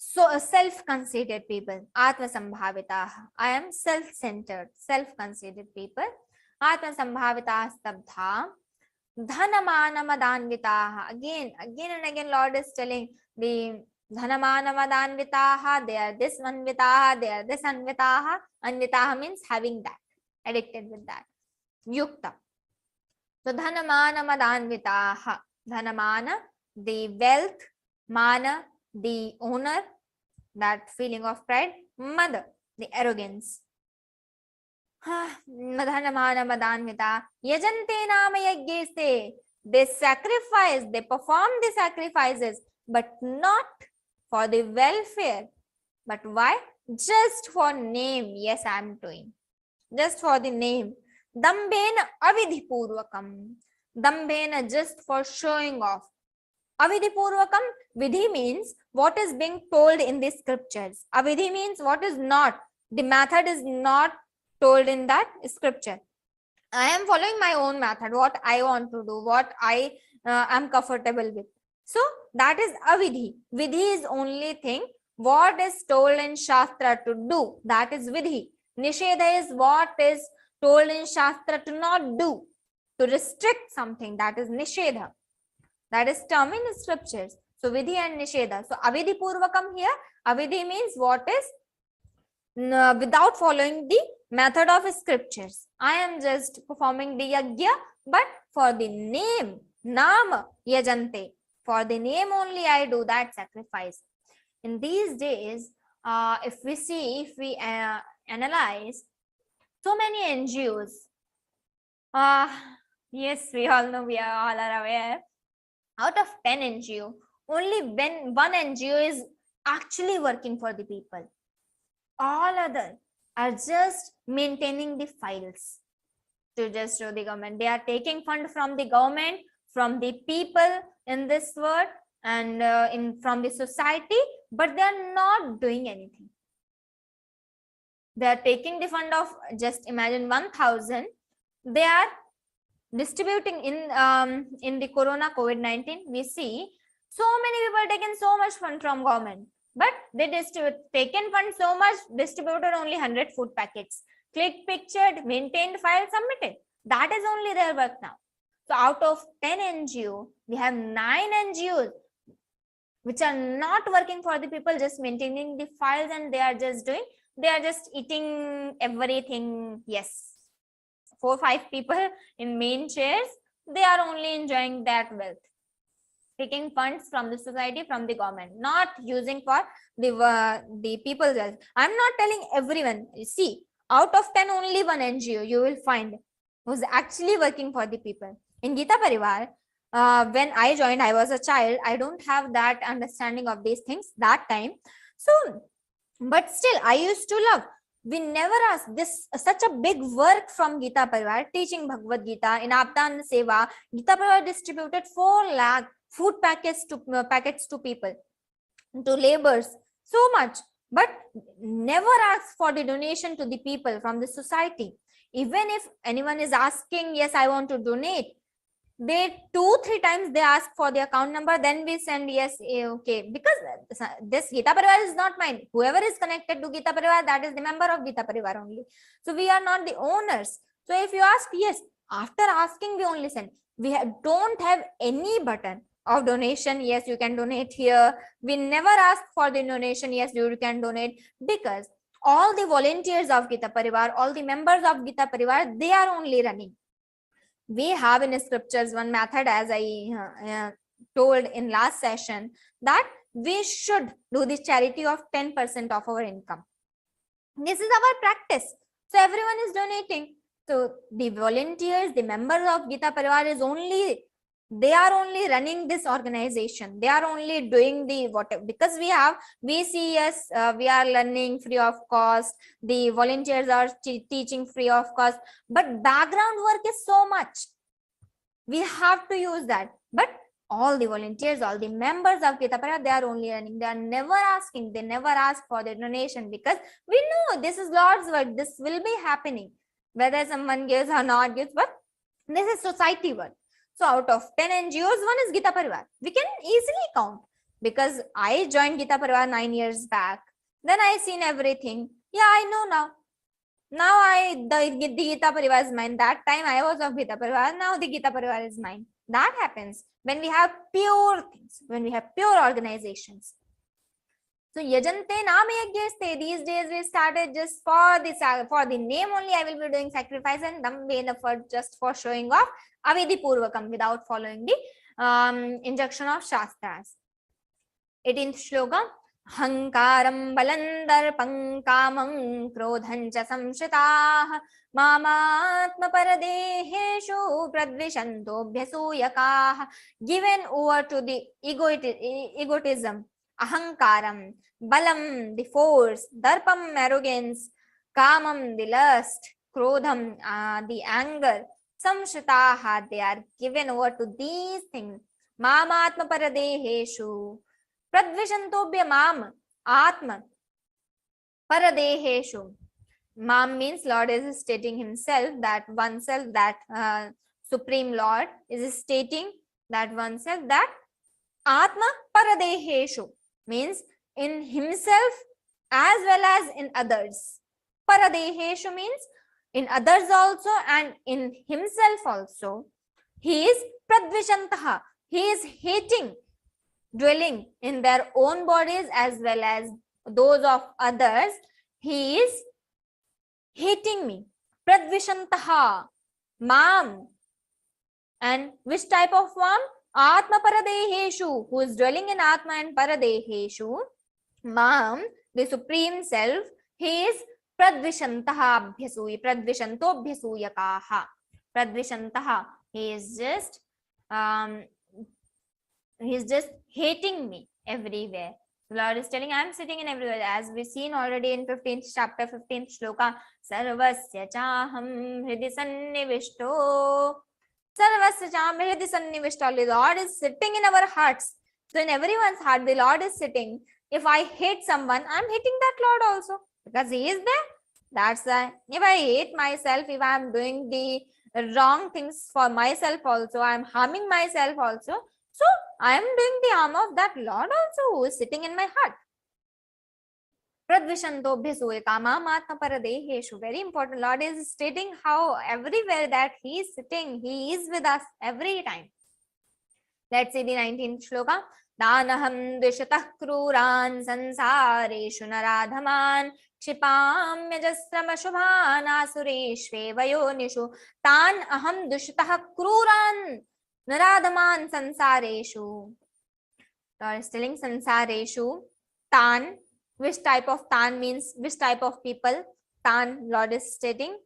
So self-conceited people. Atmasambhavitaha, I am self-centered, self-conceited people. Atmasambhavitaha stabdha dhanamanamadhanvitaha. Again and again Lord is telling the dhanamanamadhanvitaha, they are this anvitaha, they are this anvitaha. Anvitaha means having that, addicted with that. Yukta. So dhanamanamadhanvitaha. Dhanamana, the wealth. Mana, the owner, that feeling of pride. Mada, the arrogance. Madhanamana madhanvita yajante nama yajyeste. They sacrifice, they perform the sacrifices, but not for the welfare. But why? just for name. Yes, I am doing. Just for the name. Dambena avidhi purvakam. Dambena, just for showing off. Avidhi purvakam, vidhi means what is being told in the scriptures. Avidhi means what is not. The method is not told in that scripture. I am following my own method, what I want to do, what I am comfortable with. So that is avidhi. Vidhi is only thing what is told in Shastra to do. That is vidhi. Nishedha is what is told in Shastra to not do, to restrict something. That is nishedha. That is term in scriptures. So vidhi and nishedha. So avidhi purvakam here. Avidhi means what is without following the method of scriptures. I am just performing the yajna, but for the name, nama yajante. For the name only I do that sacrifice. In these days, if we analyze so many NGOs, yes, we all know, we are all aware, out of 10 NGO, only when one NGO is actually working for the people. All other are just maintaining the files to just show the government. They are taking fund from the government, from the people in this world, and from the society, but they are not doing anything. They are taking the fund of, just imagine, 1,000. They are distributing in the corona COVID-19. We see so many people taking so much fund from government, but they taken fund so much, distributed only 100 food packets, clicked, pictured, maintained, file, submitted. That is only their work now. So out of 10 NGO, we have 9 NGOs which are not working for the people, just maintaining the files, and they are just eating everything. Yes, 4 or 5 people in main chairs, they are only enjoying that wealth, taking funds from the society, from the government, not using for the people's wealth. I'm not telling everyone. You see, out of 10, only 1 NGO you will find who's actually working for the people. In Geeta Parivar, when I joined, I was a child. I don't have that understanding of these things that time. So, but still, I used to love. We never asked this, such a big work from Geeta Parivar, teaching Bhagavad-Gītā in Aptan Seva. Geeta Parivar distributed 4 lakh food packets to people, to laborers, so much, but never asked for the donation to the people from the society. Even if anyone is asking, yes, I want to donate, they 2-3 times they ask for the account number, then we send yes, okay, because this Geeta Parivar is not mine. Whoever is connected to Geeta Parivar, that is the member of Geeta Parivar only. So we are not the owners. So if you ask, yes, after asking we only send. We don't have any button of donation. Yes, you can donate here. We never ask for the donation. Yes, you can donate, because all the volunteers of Geeta Parivar, all the members of Geeta Parivar, they are only running. We have in scriptures one method, as I told in last session, that we should do the charity of 10% of our income. This is our practice. So everyone is donating. So the volunteers, the members of Geeta Parivar is only, they are only running this organization. They are only doing the whatever, because we see, yes, we are learning free of cost. The volunteers are teaching free of cost, but background work is so much. We have to use that. But all the volunteers, all the members of Geeta Parivar, they are only running. They are never asking. They never ask for the donation, because we know this is Lord's work. This will be happening, whether someone gives or not gives, but this is society work. So out of 10 NGOs, one is Geeta Parivar. We can easily count, because I joined Geeta Parivar 9 years back. Then I seen everything. Yeah, I know now. Now the Geeta Parivar is mine. That time I was of Geeta Parivar. Now the Geeta Parivar is mine. That happens when we have pure things, when we have pure organizations. So yajante naam yajyaste. These days we started just for the name only. I will be doing sacrifice and damvena for just for showing off. Avidhi purvakam, without following the injunction of Shastras. 18th shloka. Hankaram balandarpam kamam krodhancha samshritah mamatma paradeheshu pradvishantobhyasuyakah. Given over to the egotism, ahankaram, balam, the force, darpam, arrogance, kamam, the lust, krodham, the anger, samshitaha, they are given over to these things. Mamatma paradeheshu, pradvishantobhya mam, atma, paradeheshu. Mam means Lord is stating himself, that oneself, that Supreme Lord is stating that oneself, that Atma paradeheshu means in himself as well as in others. Paradeheshu means in others also and in himself also. He is pradvishantaha. He is hating, dwelling in their own bodies as well as those of others. He is hating me. Pradvishantaha. Mam. And which type of mam? Atma paradeheshu, who is dwelling in Atma and paradeheshu. Mam, the Supreme Self, he is pradvishantaha abhyasuya, pradvishantobhyasuyakaha. Pradvishantaha, he is just hating me everywhere. The Lord is telling, I am sitting in everywhere. As we've seen already in 15th chapter, 15th shloka, sarvasya chaham hridi sannivishto. Sarvasya chaham hridi sannivishto. The Lord is sitting in our hearts. So in everyone's heart, the Lord is sitting. If I hate someone, I'm hating that Lord also, because he is there. That's why if I hate myself, if I'm doing the wrong things for myself also, I'm harming myself also. So I am doing the harm of that Lord also, who is sitting in my heart. Pradvishantobhyasuyaka mamatma paradeheshu. Very important. Lord is stating how everywhere that he is sitting, he is with us every time. Let's see the 19th shloka. Danaham dvishatah kruran sansareshu naradhaman क्षिपाम्यजस्रम शुभान आसुरेष्वेव योनिषु तान अहम दुष्टः क्रूरान naradhaman sansareshu. Lord is telling sansareshu, tan, which type of tan means which type of people. Tan, Lord is stating,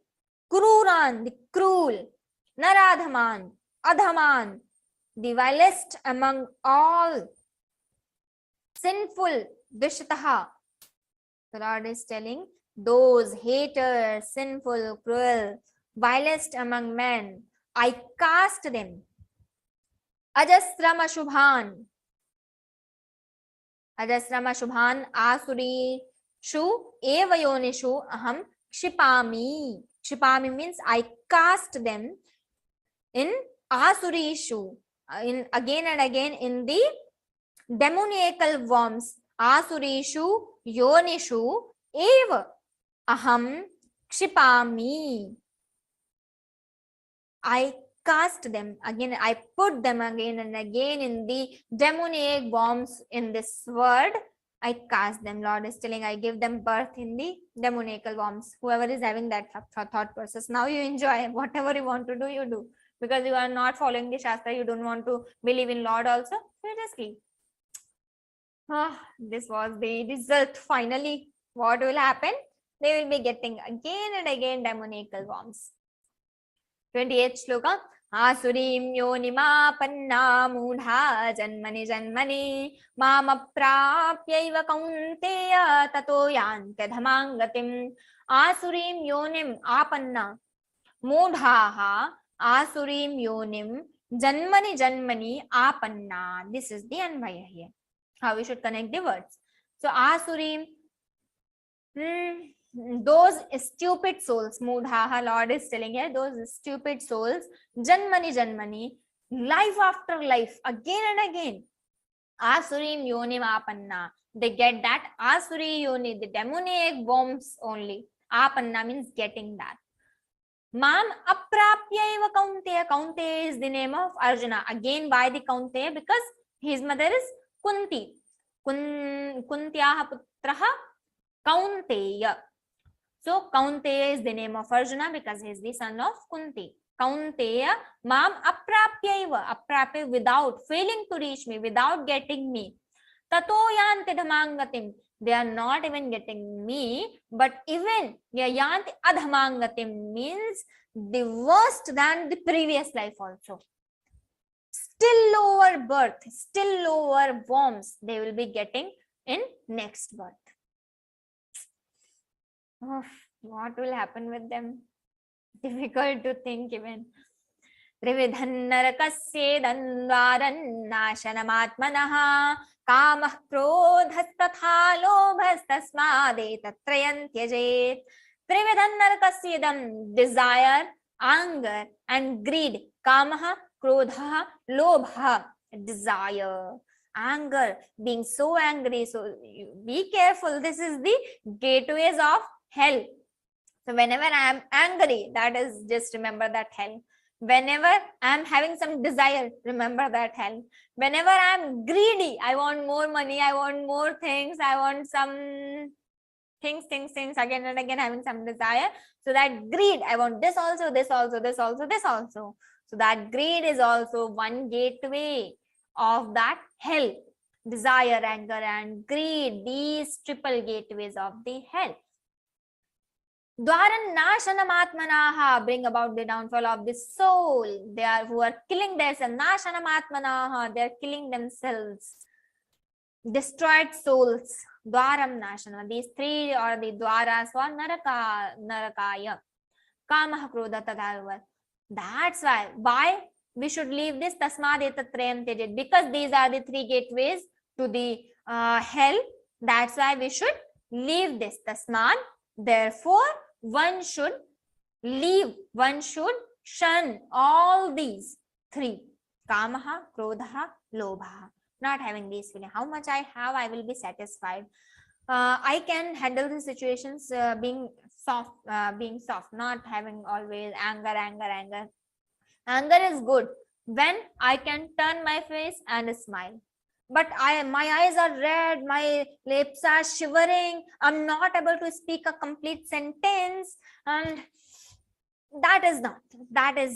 kruran, the cruel, naradhaman, adhaman, the vilest among all, sinful, dishtaha. The Lord is telling, those haters, sinful, cruel, vilest among men, I cast them. Ajasrama Shubhan. Ajasrama Shubhan Asuri Shu Eva Yonishu Aham Kshipami. Kshipami means I cast them in Asurishu. In again and again in the demoniacal worms. Asurishu Yonishu Eva Aham Kshipami. I cast them again, I put them again and again in the demoniac bombs in this word. I cast them. Lord is telling, I give them birth in the demoniacal bombs. Whoever is having that thought process, now you enjoy whatever you want to do, you do. Because you are not following the Shastra, you don't want to believe in Lord also, you just keep. This was the result. Finally, what will happen? They will be getting again and again demoniacal bombs. 28th shloka. Asurim yonimapanna mudha janmani janmani mama prapyaiva kaunteya tato yante dhamangatim. Asurim yonim apanna mudhaha asurim yonim janmani janmani apanna. This is the anvaya here. How we should connect the words. So asurim, those stupid souls, mudhaha, Lord is telling here, those stupid souls, janmani janmani, life after life, again and again, asurim yonim apanna, they get that asuri yoni, the demoniac worms only. Apanna means getting that. Mam aprapyaiva kaunteya. Kaunteya is the name of Arjuna. Again, why the Kaunteya? Because his mother is Kunti. Kuntyaha putraha Kaunteya. So Kaunteya is the name of Arjuna because he is the son of Kunti. Kaunteya mam aprapyaiva. Aprapya, without, failing to reach me, without getting me. Tato yanti dhamangatim. They are not even getting me, but even yanti adhamangatim means the worst than the previous life also. Still lower birth, still lower worms they will be getting in next birth. Oh, what will happen with them? Difficult to think even. त्रिविधन्नरकस्येदन्वारन्नाशनमात्मनः कामः क्रोधस्तथा लोभस्तस्मादेतत्त्रयं त्यजेत्. त्रिविधन्नरकस्येदं, desire, anger and greed. Kamaha, krodha, lobha, desire, anger, being so angry. So be careful. This is the gateways of hell. So whenever I am angry, that is, just remember that hell. Whenever I am having some desire, remember that hell. Whenever I am greedy, I want more money, I want more things, I want some things, again and again, having some desire. So that greed, I want this also, this also, this also, this also. So that greed is also one gateway of that hell. Desire, anger and greed, these triple gateways of the hell. Dwaran nashanam bring about the downfall of the soul. They are who are killing themselves. Nashanam they are killing themselves. Destroyed souls. Dwaram nashanam. These three are the dwaras for narakaya. Kamaha krodha tadharva. That's why we should leave this tasmad etatrayam tyajet, because these are the three gateways to the hell. That's why we should leave this tasmad. Therefore, one should leave, one should shun all these three. Kamaha, krodha, lobha. Not having these feelings. How much I have, I will be satisfied. I can handle the situations being soft, not having always anger. Anger is good when I can turn my face and smile. But my eyes are red, my lips are shivering, I'm not able to speak a complete sentence, and that is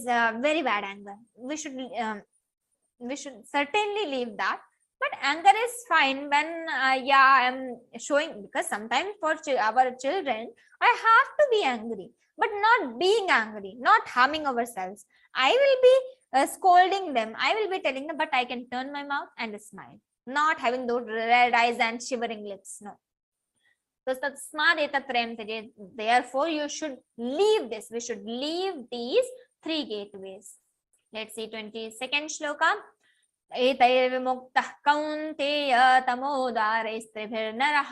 very bad anger. We should certainly leave that. But anger is fine when I'm showing, because sometimes for our children, I have to be angry, but not being angry, not harming ourselves. I will be scolding them, I will be telling them, but I can turn my mouth and smile, not having those red eyes and shivering lips. No. Therefore, you should leave this. We should leave these three gateways. Let's see 22nd shloka. एतैर्विमुक्तः कौन्तेय तमोदारैस्त्रिभिर्नरः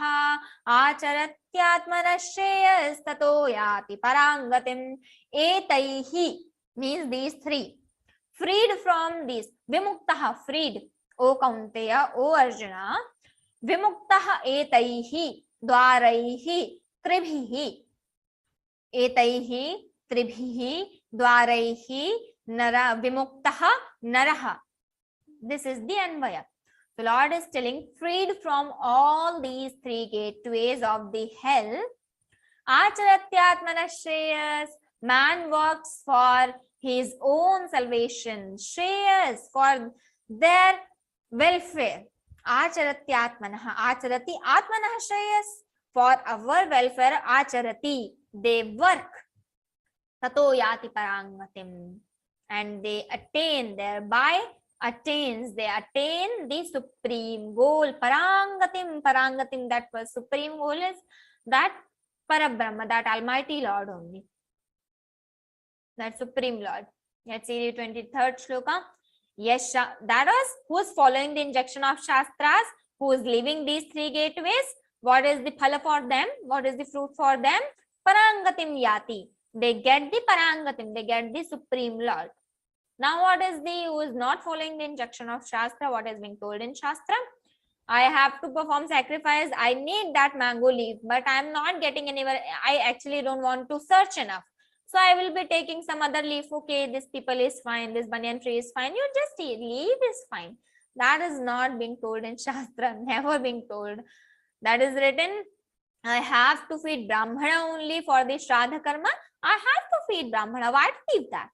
आचरत्यात्मनः श्रेयस्ततो याति पराङ्गतिम्. एतैः means these three. Freed from these. Vimuktah, freed. O Kaunteya, O Arjuna. Vimuktah etaihi dwaraihi tribhihi. Etaihi tribhihi dwaraihi nara vimuktah naraha. This is the Anvaya. The Lord is telling, freed from all these three gateways of the hell. Acharatyatmana shreyas. Man works for his own salvation. Shreyas, for their welfare. Acharatyatmanaha. Acharati atmanaha shreyas. For our welfare, acharati. They work. Tato yati parangatim. And they attain, thereby they attain the supreme goal. Parangatim, that was supreme goal is that Parabrahma, that Almighty Lord only. That Supreme Lord. Let's see the 23rd shloka. Yes, that was who is following the injunction of Shastras, who is leaving these three gateways. What is the phala for them? What is the fruit for them? Parangatim yati. They get the Parangatim, they get the Supreme Lord. Now what is the who is not following the injunction of Shastra? What is being told in Shastra? I have to perform sacrifice. I need that mango leaf, but I am not getting anywhere. I actually don't want to search enough. So I will be taking some other leaf. Okay, this people is fine. This banyan tree is fine. You just eat. Leaf is fine. That is not being told in Shastra. Never being told. That is written, I have to feed Brahmana only for the Shraddha Karma. I have to feed Brahmana. Why to leave that?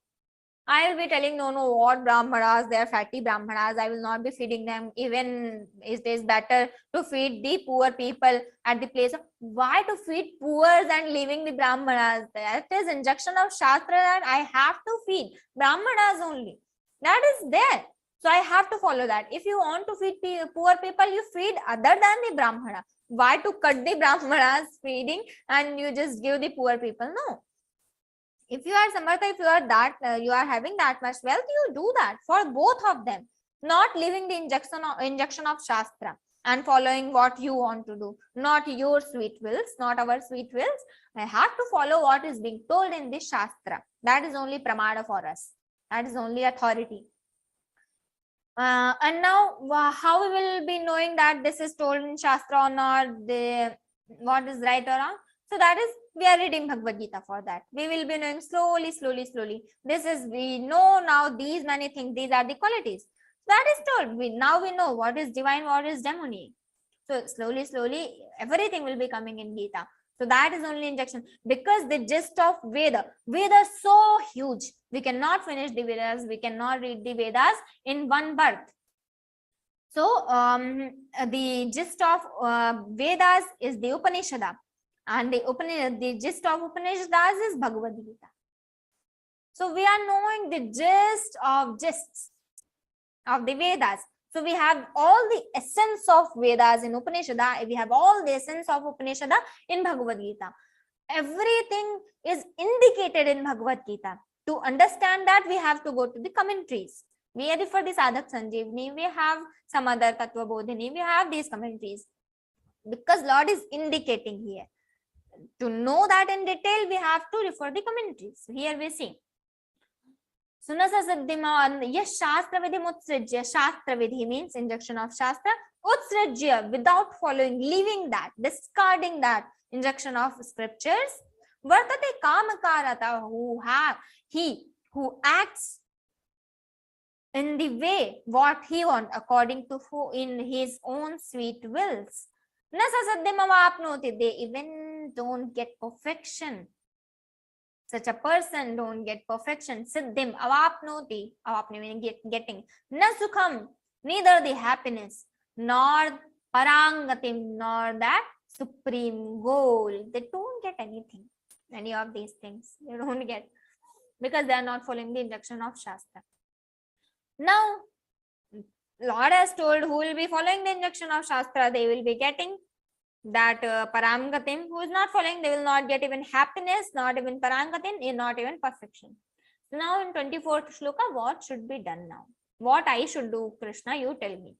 I will be telling, no, what Brahmanas, they are fatty Brahmanas. I will not be feeding them. Even it is better to feed the poor people at the place of, why to feed poor and leaving the Brahmanas? That is injunction of Shastra that I have to feed Brahmanas only. That is there. So I have to follow that. If you want to feed poor people, you feed other than the Brahmana. Why to cut the Brahmana's feeding and you just give the poor people? No. If you are Samartha, if you are that, you are having that much wealth, you do that for both of them. Not leaving the injection of Shastra and following what you want to do. Not your sweet wills, not our sweet wills. I have to follow what is being told in this Shastra. That is only Pramana for us. That is only authority. And now, how we will be knowing that this is told in Shastra or not, what is right or wrong? So that is, we are reading Bhagavad-Gītā for that. We will be knowing slowly, slowly, slowly. This is, we know now these many things, these are the qualities. That is told. Now we know what is divine, what is demonic. So slowly, slowly, everything will be coming in Gita. So that is only injection. Because the gist of Veda is so huge. We cannot finish the Vedas. We cannot read the Vedas in one birth. So the gist of Vedas is the Upanishad. And the gist of Upanishads is Bhagavad-Gītā. So we are knowing the gist of gists of the Vedas. So we have all the essence of Vedas in Upanishad. We have all the essence of Upanishad in Bhagavad-Gītā. Everything is indicated in Bhagavad-Gītā. To understand that, we have to go to the commentaries. We refer the Sadhak Sanjeevani, we have some other Tattva Bodhini, we have these commentaries. Because Lord is indicating here. To know that in detail, we have to refer the commentaries. Here we see. Sunasa Siddhima, yes, Shastra Vidhi Utsrajya. Shastra Vidhi means injection of Shastra. Utsrajya, without following, leaving that, discarding that injection of scriptures. Vartate Kamakarata, who acts in the way what he wants, according to who in his own sweet wills. Nasa Siddhima Apnoti, they even don't get perfection. Such a person don't get perfection. Siddhim, avapnoti, avapni meaning getting. Na sukham, neither the happiness, nor parangatim, nor that supreme goal. They don't get anything. Any of these things, they don't get. Because they are not following the instruction of Shastra. Now, Lord has told who will be following the instruction of Shastra, they will be getting that paramgatim. Who is not following, they will not get even happiness, not even parangatim, not even perfection. So now in 24th shloka, what should be done now? What I should do, Krishna, you tell me.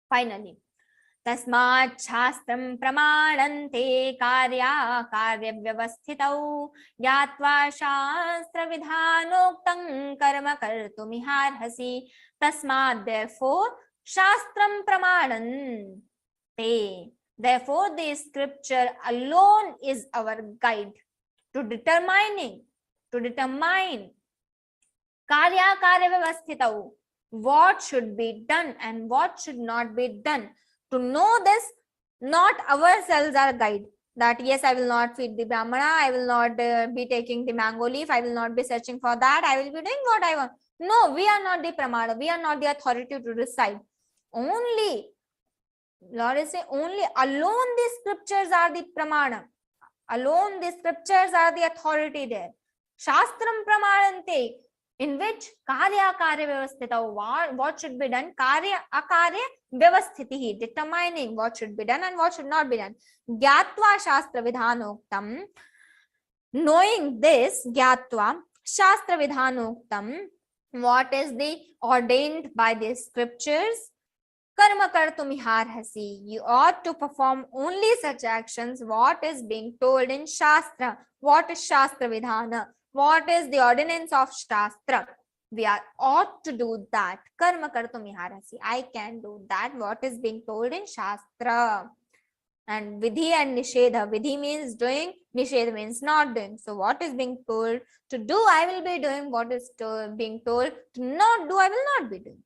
Finally, tasmat shastram pramanante karya vyavasthitau yatva shastra vidhanoktam karma kartumiharhasi. Tasmat, therefore, shastram pramanante. Therefore, the scripture alone is our guide to determine karya vyavasthitau, what should be done and what should not be done. To know this, not ourselves are guide. That yes, I will not feed the Brahmana, I will not be taking the mango leaf, I will not be searching for that, I will be doing what I want. No, we are not the Pramana, we are not the authority to decide. Only Lord is saying, only alone the scriptures are the Pramana. Alone the scriptures are the authority there. Shastram Pramanante, in which karya vyavasthita, what should be done, karya akarya vyavasthitihi, determining what should be done and what should not be done. Gyatva shastra vidhanoktam, knowing this, gyatva shastra vidhanoktam, what is the ordained by the scriptures. Karma kartumiharhasi, you ought to perform only such actions what is being told in Shastra. What is Shastra Vidhana? What is the ordinance of Shastra? We ought to do that. Karma kartumiharhasi, I can do that what is being told in Shastra. And Vidhi and Nishedha. Vidhi means doing, Nishedha means not doing. So what is being told to do, I will be doing. What is being told to not do, I will not be doing.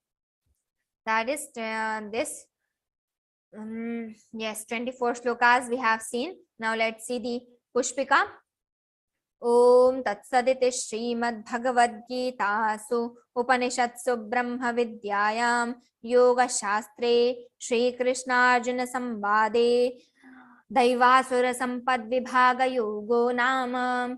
That is this. Yes, 24 shlokas we have seen. Now let's see the Pushpika. Om Tatsaditi Śrīmad-Bhagavadgītā Su Upanishadsu Brahma Vidyayam Yoga Shastre Shri Krishna Arjuna Sambade Daivasura Sampad Vibhaga Yogo Nama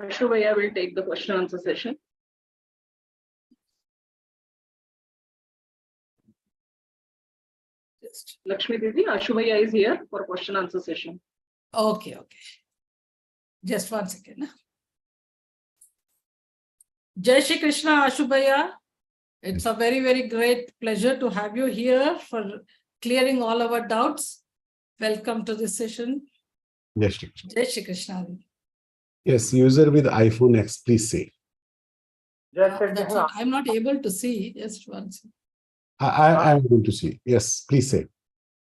Ashubhaya will take the question answer session. Lakshmi Didi, Ashubhaya is here for question answer session. Okay. Just 1 second. Jai Shri Krishna, Ashubhaya. It's a very, very great pleasure to have you here for clearing all our doubts. Welcome to this session. Yes, Shri Krishna. Jai Shri Krishna. Yes, user with iPhone X, please say. That's what I'm not able to see. Just 1 second. I am going to see. Yes, please say.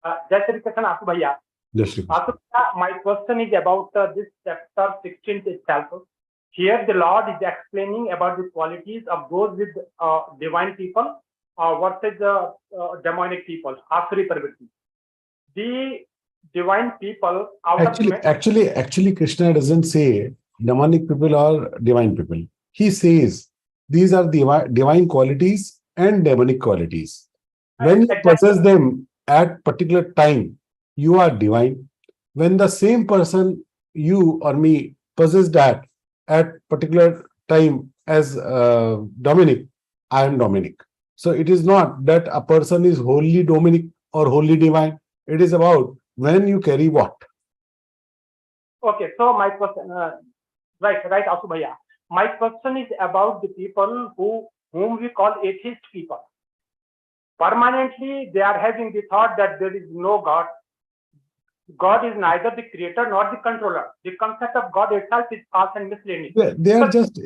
Jai Shri Krishna, Ashubhaya. Yes, Shri Krishna. Ashubhaya, my question is about this chapter 16 itself. Here the Lord is explaining about the qualities of those with divine people versus demonic people, Asuri Pravritti. The divine people Actually, Krishna doesn't say demonic people or divine people. He says these are divine qualities and demonic qualities. When you possess them at particular time, you are divine. When the same person, you or me, possess that at particular time as Dominic, I am Dominic. So it is not that a person is wholly Dominic or wholly divine. It is about when you carry what. Okay, so my question, right, Ashubhaya. My question is about the people whom we call atheist people. Permanently, they are having the thought that there is no God. God is neither the creator nor the controller. The concept of God itself is false and misleading. They are just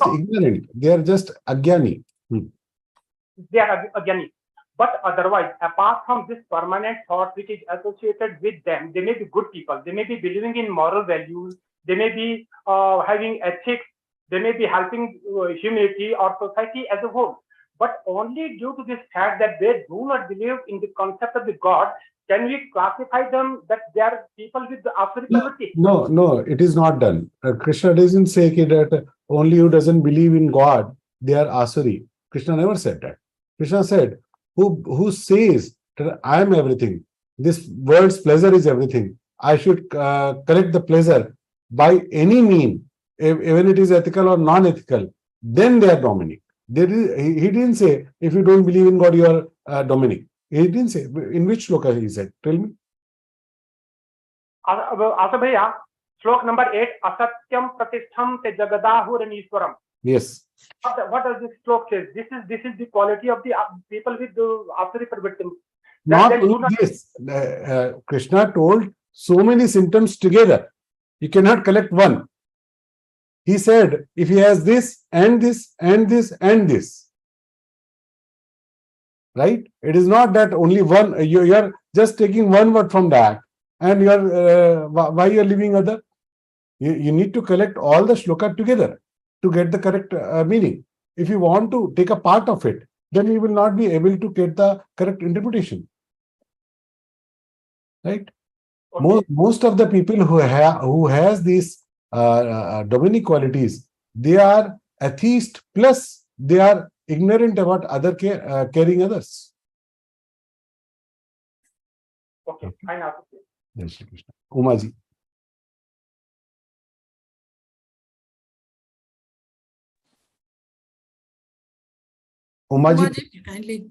ignorant. They are just agyani. They are again. But otherwise, apart from this permanent thought which is associated with them, they may be good people. They may be believing in moral values. They may be having ethics. They may be helping humanity or society as a whole. But only due to this fact that they do not believe in the concept of the God, can we classify them that they are people with the Asuri Pravritti? No, it is not done. Krishna doesn't say that only who doesn't believe in God, they are Asuri. Krishna never said that. Krishna said, who says that I am everything, this world's pleasure is everything, I should collect the pleasure by any mean, even it is ethical or non-ethical, then they are Dominic. He didn't say, if you don't believe in God, you are Dominic. He didn't say. In which shloka he said? Tell me. Asabhaya, slok number 8, Asatyam Pratishtham te Jagadahuranishwaram. Yes. What does this slok say? This is the quality of the people with the Asuri Pravritti. Not only this. Krishna told so many symptoms together. You cannot collect one. He said, if he has this and this and this and this. Right? It is not that only one, you are just taking one word from that and you are, why you are leaving other? You need to collect all the shloka together to get the correct meaning. If you want to take a part of it, then you will not be able to get the correct interpretation. Right? Okay. Most of the people who has these Dominic qualities, they are atheist plus they are ignorant about other caring others. Okay, fine. Yes, Krishna. Umaji. Umaji, kindly.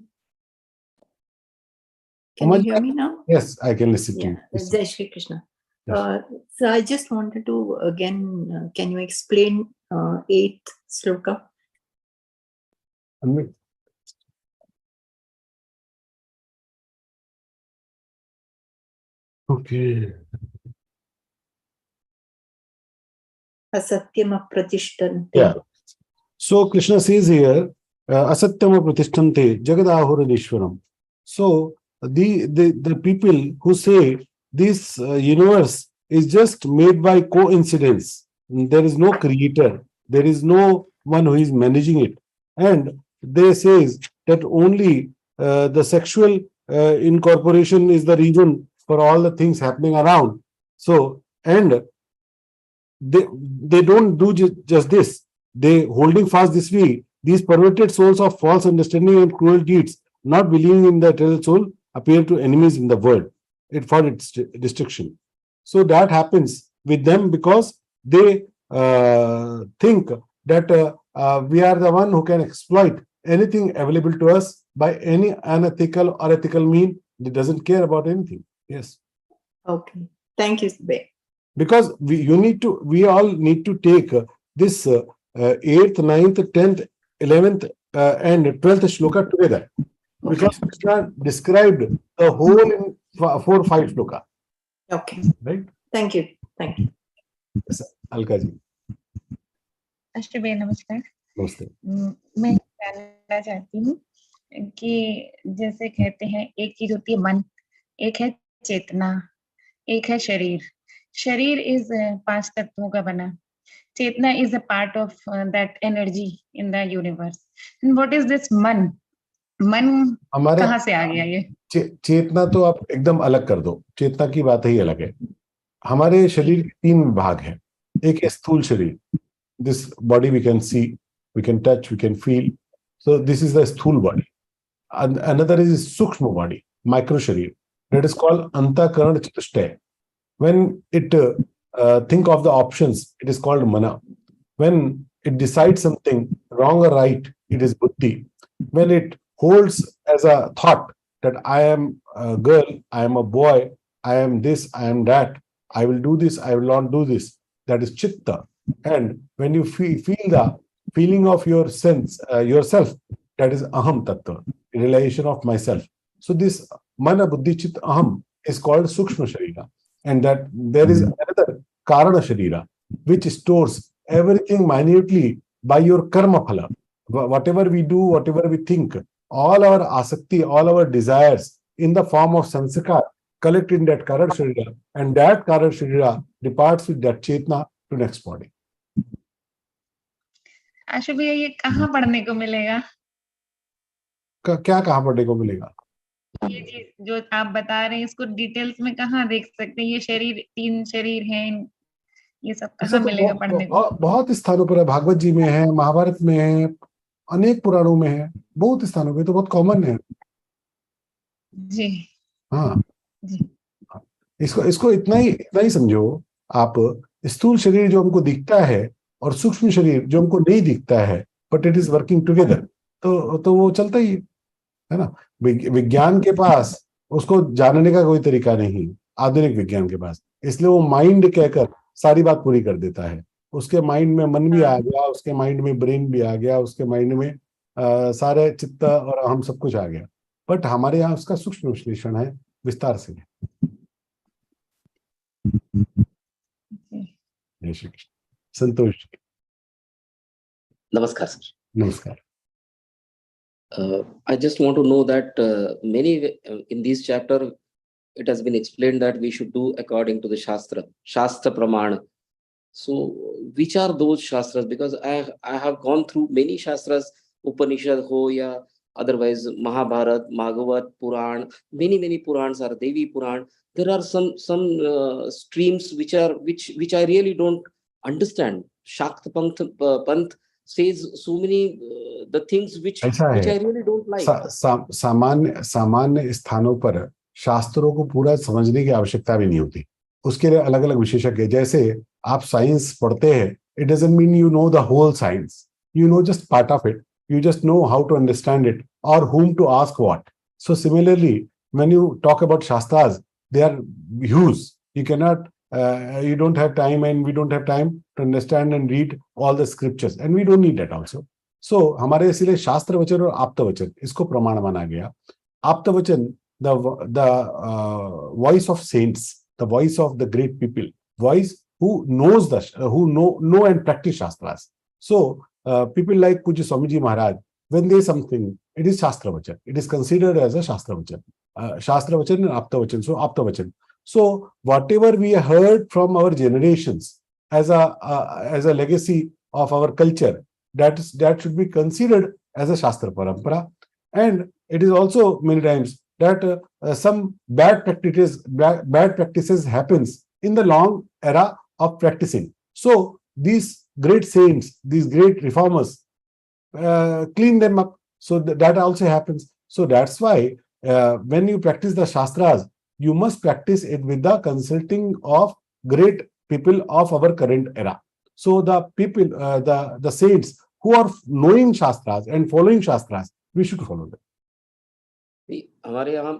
Can you hear me now? Yes, I can listen to you. Jai Shri Krishna. Yes. So I just wanted to again, can you explain 8th sloka? Okay. Asatyam apratishthante. Yeah. So Krishna says here, Asatyam apratishthante Jagadahuranishwaram. So the people who say this universe is just made by coincidence. There is no creator. There is no one who is managing it. And they says that only the sexual incorporation is the reason for all the things happening around. So, and they don't do just this. They holding fast this way. These perverted souls of false understanding and cruel deeds, not believing in the eternal soul, appear to enemies in the world for its destruction. So that happens with them because they think that we are the one who can exploit anything available to us by any unethical or ethical mean. It doesn't care about anything. Yes. Okay. Thank you, Subbe. Because we all need to take this 8th, 9th, 10th, 11th and 12th shloka together. Because Krishna described the whole in 4 or 5 shloka. Okay. Right? Thank you. Thank you. Yes, Alka ji. अष्टभैया नमस्कार। नमस्ते। मैं जानना चाहती हूँ कि जैसे कहते हैं एक चीज होती है मन, एक है चेतना, एक है शरीर। शरीर इज 5 तत्वों का बना, चेतना is a part of that energy in the universe. And what is this मन? मन कहाँ से आ गया ये? चेतना तो आप एकदम अलग कर दो, चेतना की बात ही अलग है। हमारे शरीर के 3 भाग हैं। एक है स्थूल शरीर, this body we can see, we can touch, we can feel. So this is the sthul body. And another is sukshma body, micro sharir. That is called antakaran chatushtaya. When it think of the options, it is called mana. When it decides something wrong or right, it is buddhi. When it holds as a thought that I am a girl, I am a boy, I am this, I am that, I will do this, I will not do this, that is chitta. And when you feel the feeling of your sense, yourself, that is aham tattva, realization of myself. So this mana buddhi chit aham is called sukshma sharira. And that there is another karana sharira, which stores everything minutely by your karma phala. Whatever we do, whatever we think, all our asakti, all our desires in the form of sanskar collect in that karana sharira, and that karana sharira departs with that chetna to next body. आशु भैया ये कहाँ पढ़ने को मिलेगा? क्या कहाँ पढ़ने को मिलेगा? ये चीज जो आप बता रहे हैं इसको डिटेल्स में कहाँ देख सकते हैं? ये शरीर 3 शरीर हैं, ये सब कहाँ मिलेगा पढ़ने को? बहुत स्थानों पर है, भागवत जी में है, महाभारत में है, अनेक पुराणों में है, बहुत स्थानों पे, तो बहुत कॉमन है जी। हाँ जी। इसको इतना ही समझो आप। स्थूल शरीर जो हमको दिखता है और सूक्ष्म शरीर जो हमको नहीं दिखता है, but it is working together, तो वो चलता ही है ना। विज्ञान के पास उसको जानने का कोई तरीका नहीं, आधुनिक विज्ञान के पास, इसलिए वो माइंड कहकर सारी बात पूरी कर देता है। उसके माइंड में मन भी आ गया, उसके माइंड में ब्रेन भी आ गया, उसके माइंड में सारे चित्त और हम सब कुछ आ गया। बट हमारे यहाँ उसका सूक्ष्म विश्लेषण है, विस्तार से है। जय श्री कृष्ण। संतोष। Namaskar, sir. Namaskar. I just want to know that in this chapter, it has been explained that we should do according to the Shastra Pramana. So, which are those Shastras? Because I have gone through many Shastras, Upanishad ho ya otherwise Mahabharat, Bhagavat, Puran, many Purans are Devi Puran. There are some streams which I really don't understand. Shakta Panth says so many the things which I really don't like. सामान्य स्थानों पर शास्त्रों को पूरा समझने की आवश्यकता भी नहीं होती, उसके लिए अलग अलग विशेषज्ञ। जैसे आप साइंस पढ़ते हैं, it doesn't mean you know the whole science, you know just part of it, you just know how to understand it or whom to ask what. So similarly, when you talk about shastras, they are huge. You cannot you don't have time, and we don't have time to understand and read all the scriptures, and we don't need that also. So हमारे इसलिए शास्त्र वचन और आप्त वचन इसको प्रमाण माना गया। आप्त वचन, the voice of saints, the voice of the great people, voice who knows who know and practice shastras. So people like Pujya Swamiji Maharaj, when they say something, it is shastra vachan. It is considered as a shastra vachan. Shastra vachan and apta vachan. So apta vachan. So whatever we heard from our generations as a legacy of our culture, that should be considered as a shastra parampara. And it is also many times that some bad practices happens in the long era of practicing. So these great saints, these great reformers, clean them up. So that also happens. So that's why when you practice the shastras, you must practice it with the consulting of great people of our current era. So the people, the saints who are knowing Shastras and following Shastras, we should follow them. हमारे यहाँ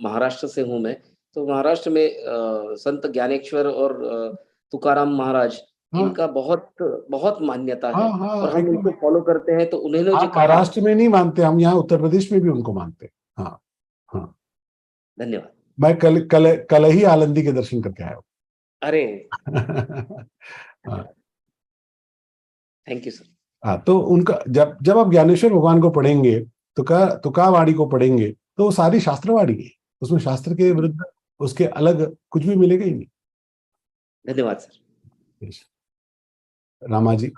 महाराष्ट्र से हूँ मैं, तो महाराष्ट्र में संत ज्ञानेश्वर और तुकाराम महाराज, इनका बहुत मान्यता है और हम उनको फॉलो करते हैं। तो उन्होंने जो कहा, महाराष्ट्र में नहीं मानते, हम यहाँ उत्तर प्रदेश में भी उनको मानते हैं। हाँ हाँ, धन्यवाद। मैं कल ही आलंदी के दर्शन करके आया हूँ। अरे थैंक यू सर। हाँ, तो उनका जब आप ज्ञानेश्वर भगवान को पढ़ेंगे, तुकावाणी को पढ़ेंगे, तो वो सारी शास्त्रवाणी है, उसमें शास्त्र के विरुद्ध उसके अलग कुछ भी मिलेगा ही नहीं। धन्यवाद सर। रामा जी,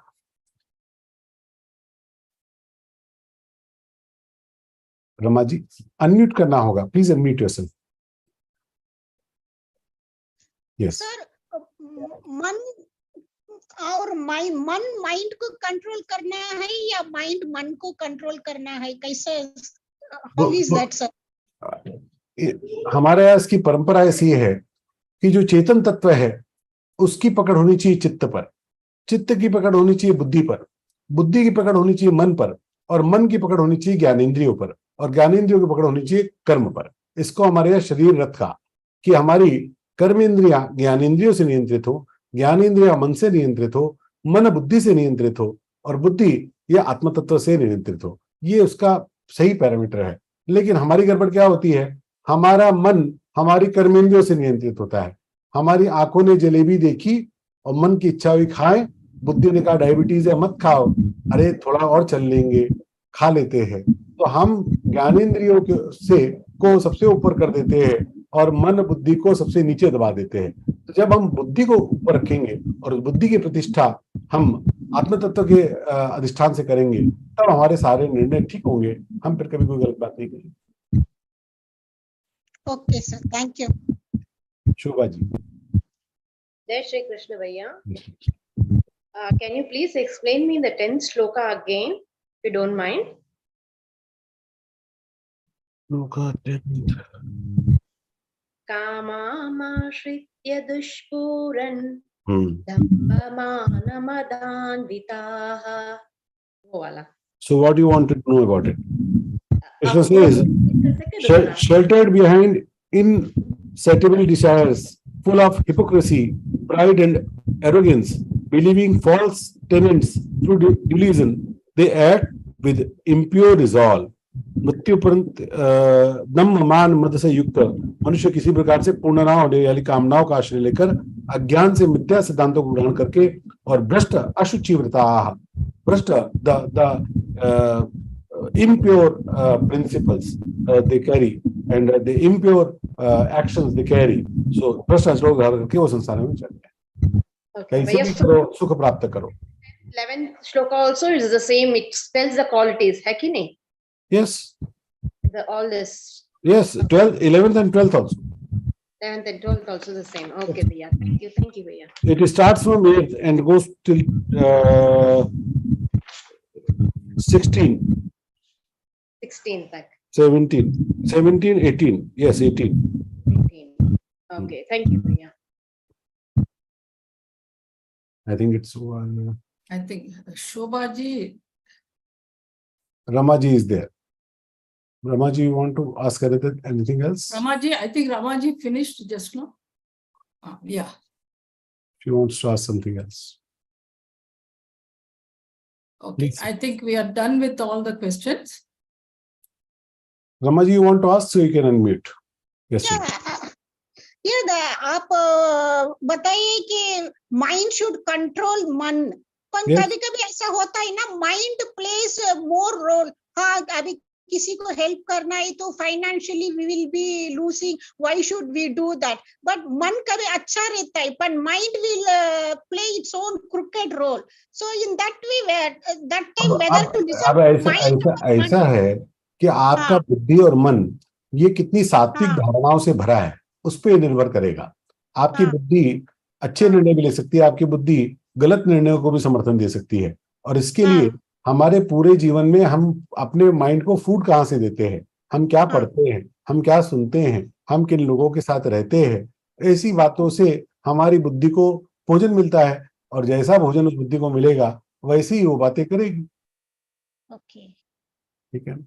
रमा जी, अनम्यूट करना होगा, please unmute yourself. Yes sir, मन और मन माइंड को कंट्रोल करना है या माइंड मन को कंट्रोल करना है, कैसे, हाउ इज दैट सर? हमारे यहाँ इसकी परंपरा ऐसी है कि जो चेतन तत्व है उसकी पकड़ होनी चाहिए चित्त पर, चित्त की पकड़ होनी चाहिए बुद्धि पर, बुद्धि की पकड़ होनी चाहिए मन पर, और मन की पकड़ होनी चाहिए ज्ञानेंद्रियों पर, और ज्ञानेंद्रियों की पकड़ होनी चाहिए कर्म पर। इसको हमारे यहाँ शरीर रथ का, कि हमारी कर्मेंद्रियां ज्ञानेंद्रियों से नियंत्रित हो, ज्ञानेंद्रियां मन से नियंत्रित हो, मन बुद्धि से नियंत्रित हो, और बुद्धि ये आत्म तत्व से नियंत्रित हो। ये उसका सही पैरामीटर है। लेकिन हमारी गड़बड़ क्या होती है, हमारा मन हमारी कर्मेंद्रियों से नियंत्रित होता है। हमारी आंखों ने जलेबी देखी और मन की इच्छा हुई खाएं, बुद्धि ने कहा डायबिटीज है मत खाओ, अरे थोड़ा और चल लेंगे, खा लेते हैं। तो हम ज्ञानेंद्रियों को सबसे ऊपर कर देते हैं और मन बुद्धि को सबसे नीचे दबा देते हैं। तो जब हम बुद्धि को ऊपर रखेंगे और बुद्धि की प्रतिष्ठा हम आत्म तत्व के अधिष्ठान से करेंगे, तब हमारे सारे निर्णय ठीक होंगे, हम फिर कभी कोई गलत बात नहीं करेंगे। Okay sir, thank you. Shobha ji. जय श्री कृष्ण भैया। Can you please explain me the 10th shloka again, if you don't mind? Shloka 10th. कामामाश्रित्य दुष्पूरन् दम्भमानमदान्विताः। वो वाला। So what do you want to know about it? Krishna says, sheltered behind insatiable desires, full of hypocrisy, pride and arrogance, believing false tenets through delusion, they act with impure resolve. मृत्यु पर्यंत दम्भ मान मद से युक्त मनुष्य किसी प्रकार से पूर्ण ना होने वाली कामनाओं का आश्रय लेकर अज्ञान से मिथ्या सिद्धांतों को ग्रहण करके और भ्रष्ट अशुचि व्रता, भ्रष्ट the impure principles they carry and the impure actions they carry. So भ्रष्ट आचरण धारण करके वो संसार में चलते हैं। कैसे भी करो सुख प्राप्त करो। 11th shloka also is the same, it spells the qualities, है कि नहीं? Yes. All this. Yes, 12th, 11th and 12th also. 11th and 12th also the same. Okay, भैया, thank you भैया। It starts from 8th and goes till 16. 16 तक। 17, 18. Yes, 18. 18. Okay, thank you भैया। I think it's one. I think Shobha ji. Ramaji is there. Ramaji, you want to ask anything else? Ramaji, I think Ramaji finished just now. Yeah. She wants to ask something else. Okay, please. I think we are done with all the questions. Ramaji, you want to ask, so you can unmute. Yes. आप बताइए कि mind should control मन, पर कभी कभी ऐसा होता है ना, माइंड प्लेस मोर रोल। हाँ, अभी किसी को हेल्प करना है तो financially we will be losing, why should we do that, but मन कभी अच्छा रहता है पर mind will play its own cricket role. So in that way that time whether to decide. ऐसा है कि आपका बुद्धि और मन ये कितनी सात्विक धारणाओं से भरा है, उस पर निर्भर करेगा। आपकी बुद्धि अच्छे निर्णय भी ले सकती है, आपकी बुद्धि गलत निर्णयों को भी समर्थन दे सकती है। और इसके लिए हमारे पूरे जीवन में हम अपने माइंड को फूड कहाँ से देते हैं, हम क्या पढ़ते हैं, हम क्या सुनते हैं, हम किन लोगों के साथ रहते हैं, ऐसी बातों से हमारी बुद्धि को भोजन मिलता है। और जैसा भोजन उस बुद्धि को मिलेगा वैसे ही वो बातें करेगी। ओके ठीक है ना?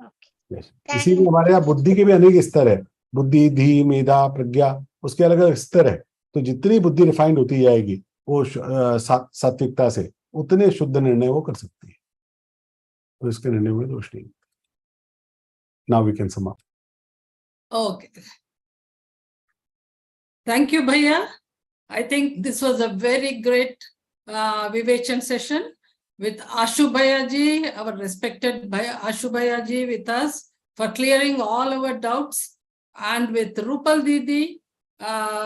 ओके इसीलिए हमारे यहाँ बुद्धि के भी अनेक स्तर है। बुद्धि, धी, मेधा, प्रज्ञा, उसके अलग अलग स्तर है। तो जितनी बुद्धि रिफाइंड होती जाएगी वो सात्विकता से, उतने शुद्ध निर्णय वो कर सकती है। तो इसके निर्णय में दोष नहीं। Now we can sum up. Okay. Thank you, Bhaiya. I think this was a very great Vivechan session with Ashu Bhaiya ji, our respected Ashu Bhaiya ji with us for clearing all our doubts, and with Rupal Didi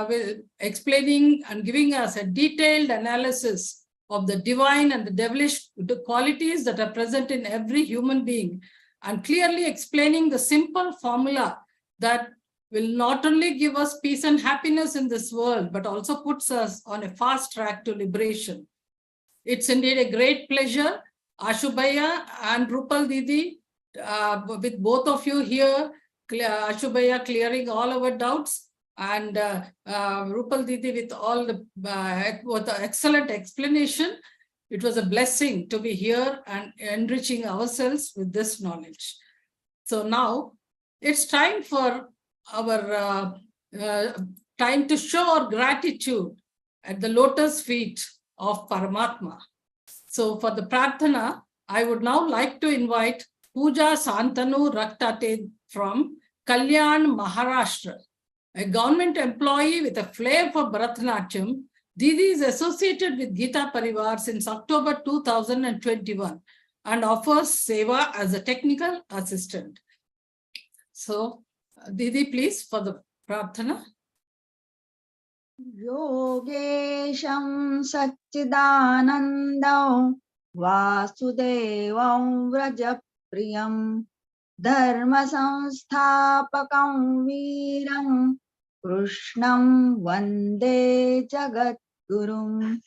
with explaining and giving us a detailed analysis of the divine and the devilish qualities that are present in every human being, and clearly explaining the simple formula that will not only give us peace and happiness in this world, but also puts us on a fast track to liberation. It's indeed a great pleasure, Ashu Bhaiya and Rupal Didi, with both of you here, Ashu Bhaiya clearing all our doubts, and Rupal Didi with all the excellent explanation. It was a blessing to be here and enriching ourselves with this knowledge. So now it's time for our time to show our gratitude at the lotus feet of Paramatma. So for the Prarthana, I would now like to invite Pooja Santanu Raktate from Kalyan, Maharashtra, a government employee with a flair for Bharatanatyam. Didi is associated with Geeta Parivar since October 2021 and offers seva as a technical assistant. So, Didi, please, for the Prarthana. Yogesham Satchidanandam Vasudevam Vrajapriyam Dharma Samsthapakam Veeram Krishnam Vande Jagat Gurum.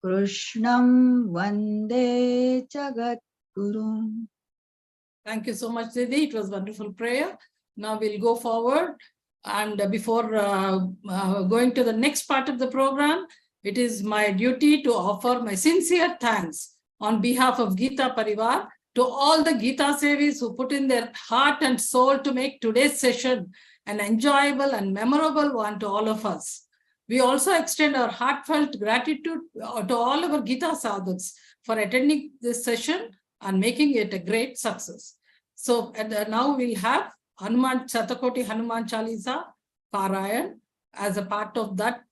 Krishnam Vande Jagat Gurum. Thank you so much, Didi. It was wonderful prayer. Now we'll go forward. And before going to the next part of the program, it is my duty to offer my sincere thanks on behalf of Geeta Parivar to all the Geeta Sevis who put in their heart and soul to make today's session an enjoyable and memorable one to all of us. We also extend our heartfelt gratitude to all our Geeta Sadhuks for attending this session and making it a great success. So now we'll have Satakoti Hanuman Chalisa Parayan. As a part of that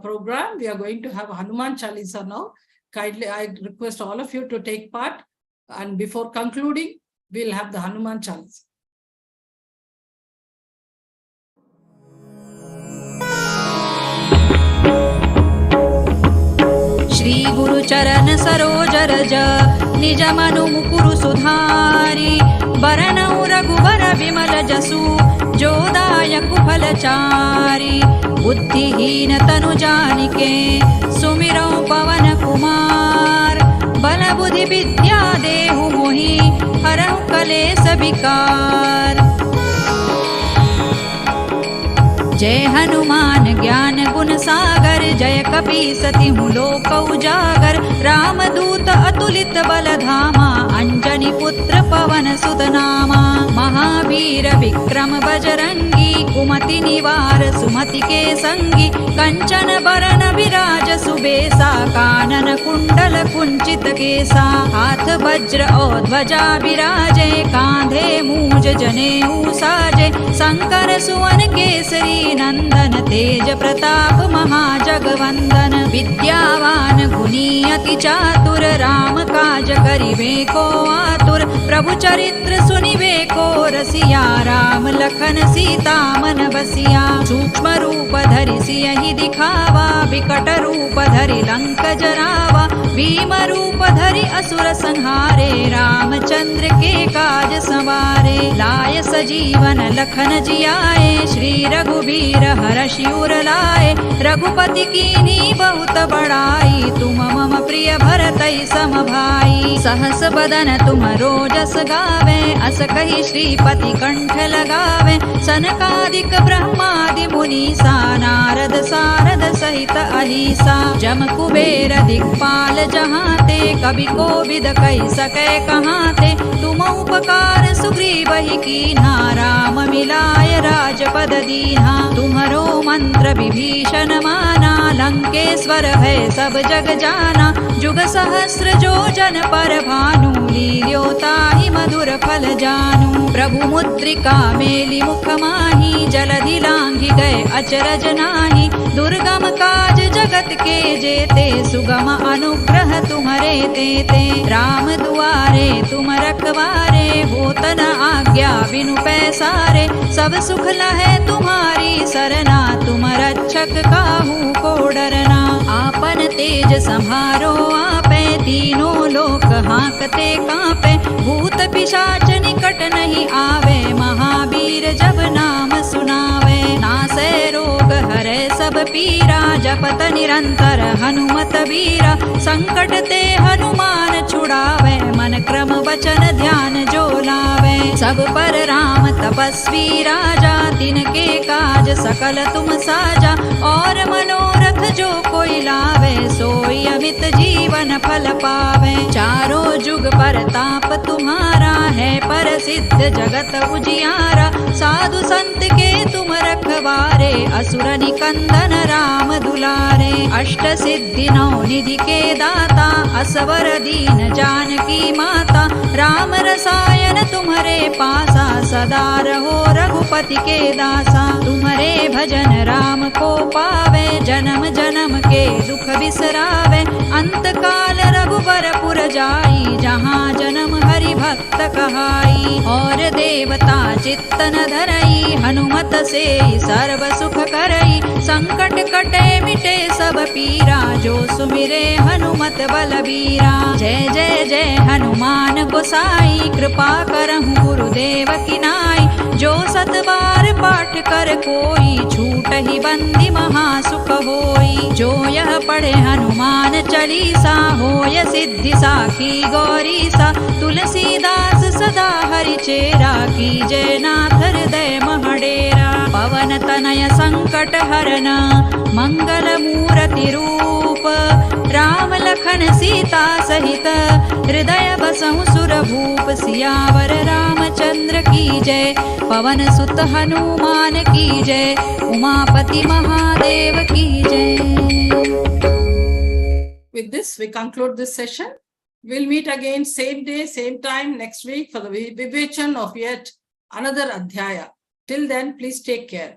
program, we are going to have Hanuman Chalisa now. Kindly, I request all of you to take part. And before concluding, we'll have the Hanuman Chalisa. Shri गुरु चरण सरोज रज निज मनु मुकुरु सुधारी बरनउ रघुबर विमल जसु जोदायक फलचारी बुद्धिहीन तनु जानिके सुमिरौ पवन कुमार बल बुद्धि विद्या देहु मोहि हरहु कलेस विकार। जय हनुमान ज्ञान गुण सागर जय कपीसति लोक उजागर रामदूत अतुलित बल धामा अंजनी पुत्र पवन सुत नामा महावीर विक्रम बजरंगी कुमति निवार सुमति के संगी कंचन बरन विराज सुबेसा कानन कुंडल कुंचित केसा हाथ वज्र और ध्वजा विराजे कांधे मूज जनेऊ साजे शंकर सुवन केसरी नंदन तेज प्रताप महाजगवंदन विद्यावान गुणी अति चातुर राम काज करिबे को आतुर प्रभु चरित्र सुनिबे को रसिया राम लखन सीता मन बसिया सूक्ष्म रूप धरि सियहि दिखावा विकट रूप धरि लंक जरावा भीम रूप धरि असुर संहारे रामचंद्र के काज सवारे लाय सजीवन लखन जियाए, श्री रघुबीर हर्षि उर लाए। रघुपति कीन्ही बहुत बड़ाई, तुम मम प्रिय भरतहि सम भाई। सहस बदन तुम रोजस गावे, अस कहि श्रीपति कंठ लगावे। सनकादिक ब्रह्मादि मुनीसा, नारद सारद सहित अहिसा। जम कुबेर दिक्पाल जहाते, कवि कोविद कहि सकै कहाते। तुम उपकार सुग्रीवहि कीन्हा, राम मिलाय राजपद दीन्हा। तुम्हरो मंत्र विभीषण माना, लंकेश्वर भय सब जग जाना। जुग सहस्र जो जन पर भानु, लील्यो ताहि मधुर फल जानू। प्रभु मुद्रिका मेलि मुख माहि, जलधि लांघि गए अचरज नाही। दुर्गम काज जगत के जेते, सुगम अनुग्रह तुम्हरे तेते। राम दुआरे तुम रखवारे, होत न आज्ञा बिनु पैसारे। सब सुख लहै तुम्हारी सरना, तुम रक्षक काहू को डरना। आपन तेज सम्हारो आपे, तीनों लोक हांकते कांपे। भूत पिशाच निकट नहीं आवे, महावीर जब नाम सुनावे। नासै रोग हरै सब पीरा, जपत निरंतर हनुमत बीरा। संकट ते हनुमान छुड़ावे, मन क्रम वचन ध्यान जो लावे। सब पर राम तपस्वी राजा, तिनके काज सकल तुम साजा। और मनोरथ जो कोई लावे, सोई अमित जीवन फल पावे। चारों जुग परताप तुम्हारा, है प्रसिद्ध जगत उजियारा। साधु संत के तुम रखवारे, असुर निकंदन राम दुलारे। अष्ट सिद्धि नौ निधि के दाता, असवर दीन जानकी माता। राम रसायन तुम्हारे पासा, सदा रहो रघुपति के दासा। तुम्हारे भजन राम को पावे, जन्म जन्म के दुख बिसरावे। अंत काल रघुबर पुर जाई, जहाँ जन्म हरि भक्त कहाई। और देवता चित्त न धरई, हनुमत से सर्व सुख करई। संकट कटे मिटे सब पीरा, जो सुमिरे हनुमत बलबीरा। जय जय जय हनुमान गोसाई, कृपा करहु गुरुदेव की नाई। जो सत बार पाठ कर कोई, छूट ही बंदी महासुख होई। जो यह पढ़े हनुमान चालीसा, होय सिद्धि साखी गौरीसा। तुलसीदास सदा हरि चेरा, कीजय नाथ हृदय महडेरा। पवन तनय संकट हरन, मंगल मूर्ति रूप। राम लखन सीता सहित, हृदय बसहु सुर भूप। सियावर रामचंद्र की जय, पवन सुत हनुमान की जय। उमापति महादेव की जय। With this, we conclude this session. We'll meet again same day, same time next week for the vivechan of yet another adhyaya. Till then, please take care.